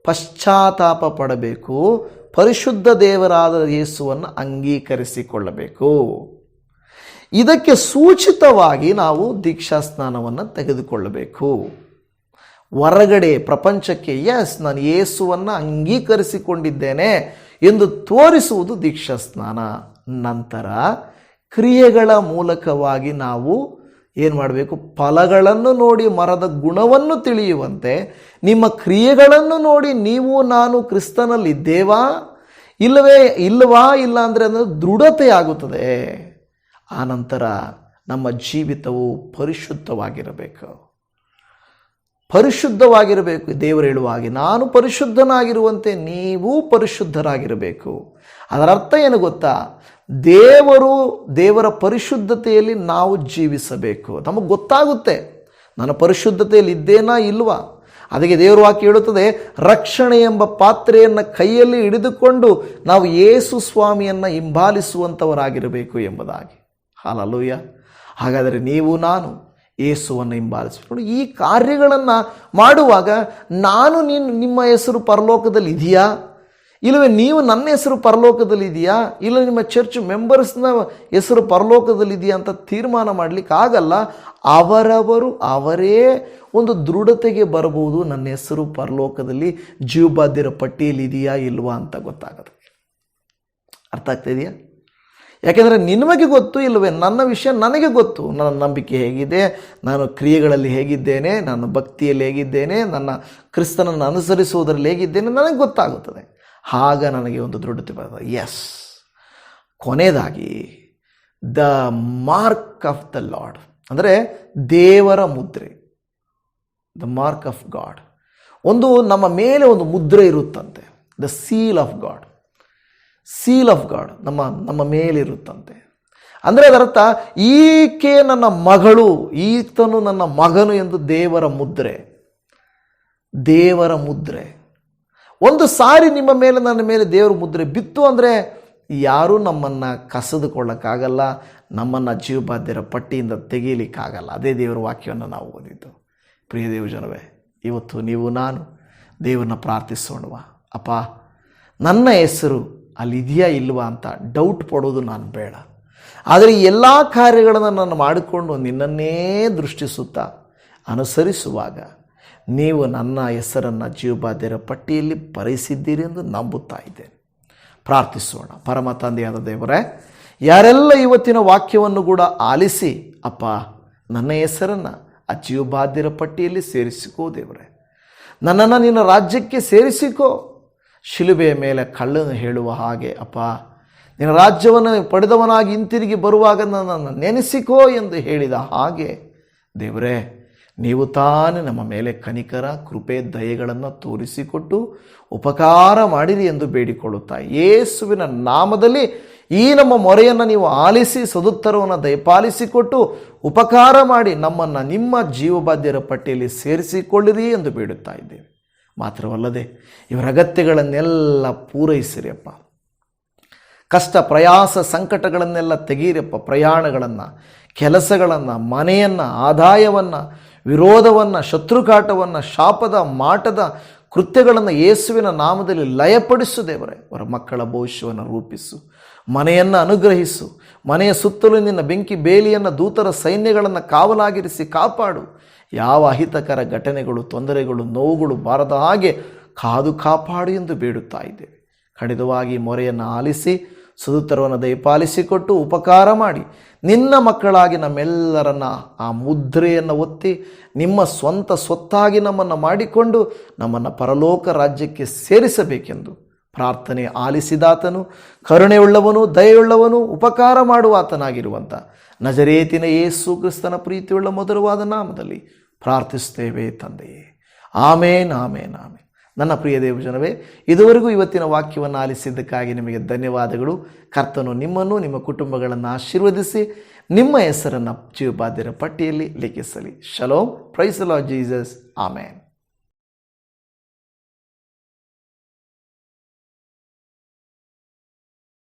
ಪಶ್ಚಾತ್ತಾಪ ಪಡಬೇಕು, ಪರಿಶುದ್ಧ ದೇವರಾದ ಯೇಸುವನ್ನು ಅಂಗೀಕರಿಸಿಕೊಳ್ಳಬೇಕು. ಇದಕ್ಕೆ ಸೂಚಿತವಾಗಿ ನಾವು ದೀಕ್ಷಾ ಸ್ನಾನವನ್ನು ತೆಗೆದುಕೊಳ್ಳಬೇಕು. ಹೊರಗಡೆ ಪ್ರಪಂಚಕ್ಕೆ ನಾನು ಯೇಸುವನ್ನು ಅಂಗೀಕರಿಸಿಕೊಂಡಿದ್ದೇನೆ ಎಂದು ತೋರಿಸುವುದು ದೀಕ್ಷಾ ಸ್ನಾನ. ನಂತರ ಕ್ರಿಯೆಗಳ ಮೂಲಕವಾಗಿ ನಾವು ಏನು ಮಾಡಬೇಕು? ಫಲಗಳನ್ನು ನೋಡಿ ಮರದ ಗುಣವನ್ನು ತಿಳಿಯುವಂತೆ ನಿಮ್ಮ ಕ್ರಿಯೆಗಳನ್ನು ನೋಡಿ ನೀವು ನಾನು ಕ್ರಿಸ್ತನಲ್ಲಿದ್ದೇವಾ ಇಲ್ಲವಾ ಇಲ್ಲ ಅಂದರೆ ಅದನ್ನು ದೃಢತೆ ಆಗುತ್ತದೆ. ಆನಂತರ ನಮ್ಮ ಜೀವಿತವು ಪರಿಶುದ್ಧವಾಗಿರಬೇಕು. ದೇವರು ಹೇಳುವ ಹಾಗೆ ನಾನು ಪರಿಶುದ್ಧನಾಗಿರುವಂತೆ ನೀವು ಪರಿಶುದ್ಧರಾಗಿರಬೇಕು. ಅದರ ಅರ್ಥ ಏನು ಗೊತ್ತಾ? ದೇವರ ಪರಿಶುದ್ಧತೆಯಲ್ಲಿ ನಾವು ಜೀವಿಸಬೇಕು. ನಮಗೆ ಗೊತ್ತಾಗುತ್ತೆ ನಾನು ಪರಿಶುದ್ಧತೆಯಲ್ಲಿ ಇದ್ದೇನಾ ಇಲ್ವಾ. ಅದಕ್ಕೆ ದೇವರ ವಾಕ್ಯ ಹೇಳುತ್ತದೆ, ರಕ್ಷಣೆ ಎಂಬ ಪಾತ್ರೆಯನ್ನು ಕೈಯಲ್ಲಿ ಹಿಡಿದುಕೊಂಡು ನಾವು ಯೇಸು ಸ್ವಾಮಿಯನ್ನು ಹಿಂಬಾಲಿಸುವಂಥವರಾಗಿರಬೇಕು ಎಂಬುದಾಗಿ. ಹಲ್ಲೆಲೂಯ. ಹಾಗಾದರೆ ನೀವು ನಾನು ಯೇಸುವನ್ನು ಹಿಂಬಾಲಿಸಬೇಕು. ಈ ಕಾರ್ಯಗಳನ್ನು ಮಾಡುವಾಗ ನಿಮ್ಮ ಹೆಸರು ಪರಲೋಕದಲ್ಲಿ ಇದೆಯಾ ಇಲ್ಲವೇ ನೀವು ನನ್ನ ಹೆಸರು ಪರಲೋಕದಲ್ಲಿ ಇದೆಯಾ ಇಲ್ಲ ನಿಮ್ಮ ಚರ್ಚ್ ಮೆಂಬರ್ಸ್ನ ಹೆಸರು ಪರಲೋಕದಲ್ಲಿ ಇದೆಯಾ ಅಂತ ತೀರ್ಮಾನ ಮಾಡಲಿಕ್ಕೆ ಆಗಲ್ಲ. ಅವರೇ ಒಂದು ದೃಢತೆಗೆ ಬರಬಹುದು, ನನ್ನ ಹೆಸರು ಪರಲೋಕದಲ್ಲಿ ಜೀವಬಾಧ್ಯರ ಪಟ್ಟಿಯಲ್ಲಿ ಇದೆಯಾ ಇಲ್ವಾ ಅಂತ ಗೊತ್ತಾಗುತ್ತೆ. ಅರ್ಥ ಆಗ್ತಾ ಇದೆಯಾ? ಯಾಕೆಂದರೆ ನಿಮಗೆ ಗೊತ್ತು ಇಲ್ಲವೇ? ನನ್ನ ವಿಷಯ ನನಗೆ ಗೊತ್ತು. ನನ್ನ ನಂಬಿಕೆ ಹೇಗಿದೆ, ನಾನು ಕ್ರಿಯೆಗಳಲ್ಲಿ ಹೇಗಿದ್ದೇನೆ, ನಾನು ಭಕ್ತಿಯಲ್ಲಿ ಹೇಗಿದ್ದೇನೆ, ನನ್ನ ಕ್ರಿಸ್ತನನ್ನು ಅನುಸರಿಸುವುದರಲ್ಲಿ ಹೇಗಿದ್ದೇನೆ ನನಗೆ ಗೊತ್ತಾಗುತ್ತದೆ. ಆಗ ನನಗೆ ಒಂದು ದೃಢತೆ ಬರ್ತದೆ. ಎಸ್, ಕೊನೆಯದಾಗಿ the mark of the lord ಅಂದರೆ ದೇವರ ಮುದ್ರೆ, ದ ಮಾರ್ಕ್ ಆಫ್ ಗಾಡ್. ಒಂದು ನಮ್ಮ ಮೇಲೆ ಒಂದು ಮುದ್ರೆ ಇರುತ್ತಂತೆ, ದ ಸೀಲ್ ಆಫ್ ಗಾಡ್. ನಮ್ಮ ಮೇಲಿರುತ್ತಂತೆ. ಅಂದರೆ ಅದರರ್ಥ ಈಕೆ ನನ್ನ ಮಗಳು, ಈತನು ನನ್ನ ಮಗನು ಎಂದು ದೇವರ ಮುದ್ರೆ. ಒಂದು ಸಾರಿ ನಿಮ್ಮ ಮೇಲೆ ನನ್ನ ಮೇಲೆ ದೇವರ ಮುದ್ರೆ ಬಿತ್ತು ಅಂದರೆ ಯಾರೂ ನಮ್ಮನ್ನು ಕಸಿದುಕೊಳ್ಳಕ್ಕಾಗಲ್ಲ, ನಮ್ಮನ್ನು ಜೀವಬಾಧ್ಯರ ಪಟ್ಟಿಯಿಂದ ತೆಗೀಲಿಕ್ಕಾಗಲ್ಲ. ಅದೇ ದೇವರ ವಾಕ್ಯವನ್ನು ನಾವು ಓದಿದ್ದು. ಪ್ರಿಯ ದೇವಜನವೇ, ಇವತ್ತು ನೀವು ನಾನು ದೇವರನ್ನ ಪ್ರಾರ್ಥಿಸೋಣವಾ? ಅಪ್ಪ, ನನ್ನ ಹೆಸರು ಅಲ್ಲಿದೆಯಾ ಇಲ್ವಾ ಅಂತ ಡೌಟ್ ಪಡೋದು ನಾನು ಬೇಡ. ಆದರೆ ಎಲ್ಲ ಕಾರ್ಯಗಳನ್ನು ನಾನು ಮಾಡಿಕೊಂಡು ನಿನ್ನನ್ನೇ ದೃಷ್ಟಿಸುತ್ತಾ ಅನುಸರಿಸುವಾಗ ನೀವು ನನ್ನ ಹೆಸರನ್ನು ಜೀವಬಾಧ್ಯರ ಪಟ್ಟಿಯಲ್ಲಿ ಬರೆಸಿದ್ದೀರಿ ಎಂದು ನಂಬುತ್ತಾ ಇದ್ದೇನೆ. ಪ್ರಾರ್ಥಿಸೋಣ. ಪರಮ ತಂದೆಯಾದ ದೇವರೇ, ಯಾರೆಲ್ಲ ಇವತ್ತಿನ ವಾಕ್ಯವನ್ನು ಕೂಡ ಆಲಿಸಿ ಅಪ್ಪ ನನ್ನ ಹೆಸರನ್ನು ಆ ಜೀವಬಾಧ್ಯರ ಪಟ್ಟಿಯಲ್ಲಿ ಸೇರಿಸಿಕೋ ದೇವರೇ, ನನ್ನನ್ನು ನಿನ್ನ ರಾಜ್ಯಕ್ಕೆ ಸೇರಿಸಿಕೋ. ಶಿಲುಬೆಯ ಮೇಲೆ ಕಳ್ಳನು ಹೇಳುವ ಹಾಗೆ ಅಪ್ಪ, ನಿನ್ನ ರಾಜ್ಯವನ್ನು ಪಡೆದವನಾಗಿ ಹಿಂತಿರುಗಿ ಬರುವಾಗ ನನ್ನನ್ನು ನೆನೆಸಿಕೋ ಎಂದು ಹೇಳಿದ ಹಾಗೆ ದೇವರೇ, ನೀವು ತಾನೇ ನಮ್ಮ ಮೇಲೆ ಕನಿಕರ, ಕೃಪೆ, ದಯೆಗಳನ್ನು ತೋರಿಸಿಕೊಟ್ಟು ಉಪಕಾರ ಮಾಡಿರಿ ಎಂದು ಬೇಡಿಕೊಳ್ಳುತ್ತಾ ಯೇಸುವಿನ ನಾಮದಲ್ಲಿ ಈ ನಮ್ಮ ಮೊರೆಯನ್ನು ನೀವು ಆಲಿಸಿ ಸದುತ್ತರವನ್ನು ದಯಪಾಲಿಸಿಕೊಟ್ಟು ಉಪಕಾರ ಮಾಡಿ ನಮ್ಮನ್ನು ನಿಮ್ಮ ಜೀವಬಾಧ್ಯರ ಪಟ್ಟಿಯಲ್ಲಿ ಸೇರಿಸಿಕೊಳ್ಳಿರಿ ಎಂದು ಬೇಡುತ್ತಾ ಇದ್ದೇವೆ. ಮಾತ್ರವಲ್ಲದೆ ಇವರ ಅಗತ್ಯಗಳನ್ನೆಲ್ಲ ಪೂರೈಸಿರಿ ಅಪ್ಪ. ಕಷ್ಟ, ಪ್ರಯಾಸ, ಸಂಕಟಗಳನ್ನೆಲ್ಲ ತೆಗೀರಪ್ಪ. ಪ್ರಯಾಣಗಳನ್ನು, ಕೆಲಸಗಳನ್ನು, ಮನೆಯನ್ನು, ಆದಾಯವನ್ನು, ವಿರೋಧವನ್ನು, ಶತ್ರುಕಾಟವನ್ನು, ಶಾಪದ ಮಾಟದ ಕೃತ್ಯಗಳನ್ನು ಯೇಸುವಿನ ನಾಮದಲ್ಲಿ ಲಯಪಡಿಸು ದೇವರೇ. ಅವರ ಮಕ್ಕಳ ಭವಿಷ್ಯವನ್ನು ರೂಪಿಸು, ಮನೆಯನ್ನು ಅನುಗ್ರಹಿಸು. ಮನೆಯ ಸುತ್ತಲೂ ನಿನ್ನ ಬೆಂಕಿ ಬೇಲಿಯನ್ನು, ದೂತರ ಸೈನ್ಯಗಳನ್ನು ಕಾವಲಾಗಿರಿಸಿ ಕಾಪಾಡು. ಯಾವ ಅಹಿತಕರ ಘಟನೆಗಳು, ತೊಂದರೆಗಳು, ನೋವುಗಳು ಬಾರದ ಹಾಗೆ ಕಾದು ಕಾಪಾಡು ಎಂದು ಬೇಡುತ್ತಾ ಇದ್ದೇವೆ. ಖಂಡಿತವಾಗಿ ಮೊರೆಯನ್ನು ಆಲಿಸಿ ಸದುತ್ತರವನ್ನು ದಯಪಾಲಿಸಿಕೊಟ್ಟು ಉಪಕಾರ ಮಾಡಿ ನಿನ್ನ ಮಕ್ಕಳಾಗಿ ನಮ್ಮೆಲ್ಲರನ್ನ ಆ ಮುದ್ರೆಯನ್ನು ಒತ್ತಿ ನಿಮ್ಮ ಸ್ವಂತ ಸ್ವತ್ತಾಗಿ ನಮ್ಮನ್ನು ಮಾಡಿಕೊಂಡು ನಮ್ಮನ್ನು ಪರಲೋಕ ರಾಜ್ಯಕ್ಕೆ ಸೇರಿಸಬೇಕೆಂದು ಪ್ರಾರ್ಥನೆ ಆಲಿಸಿದಾತನು, ಕರುಣೆಯುಳ್ಳವನು, ದಯೆಯುಳ್ಳವನು, ಉಪಕಾರ ಮಾಡುವಾತನಾಗಿರುವಂಥ ನಜರೇತಿನ ಯೇಸು ಕ್ರಿಸ್ತನ ಪ್ರೀತಿಯುಳ್ಳ ಮಧುರವಾದ ನಾಮದಲ್ಲಿ ಪ್ರಾರ್ಥಿಸ್ತೇವೆ ತಂದೆಯೇ. ಆಮೇನ್, ಆಮೇನ್, ಆಮೇನ್. ನನ್ನ ಪ್ರಿಯ ದೇವಜನವೇ, ಇದುವರೆಗೂ ಇವತ್ತಿನ ವಾಕ್ಯವನ್ನು ಆಲಿಸಿದ್ದಕ್ಕಾಗಿ ನಿಮಗೆ ಧನ್ಯವಾದಗಳು. ಕರ್ತನು ನಿಮ್ಮನ್ನು, ನಿಮ್ಮ ಕುಟುಂಬಗಳನ್ನು ಆಶೀರ್ವದಿಸಿ ನಿಮ್ಮ ಹೆಸರನ್ನು ಜೀವಬಾಧ್ಯರ ಪಟ್ಟಿಯಲ್ಲಿ ಲಿಖಿಸಲಿ. Shalom. Praise the Lord Jesus. Amen.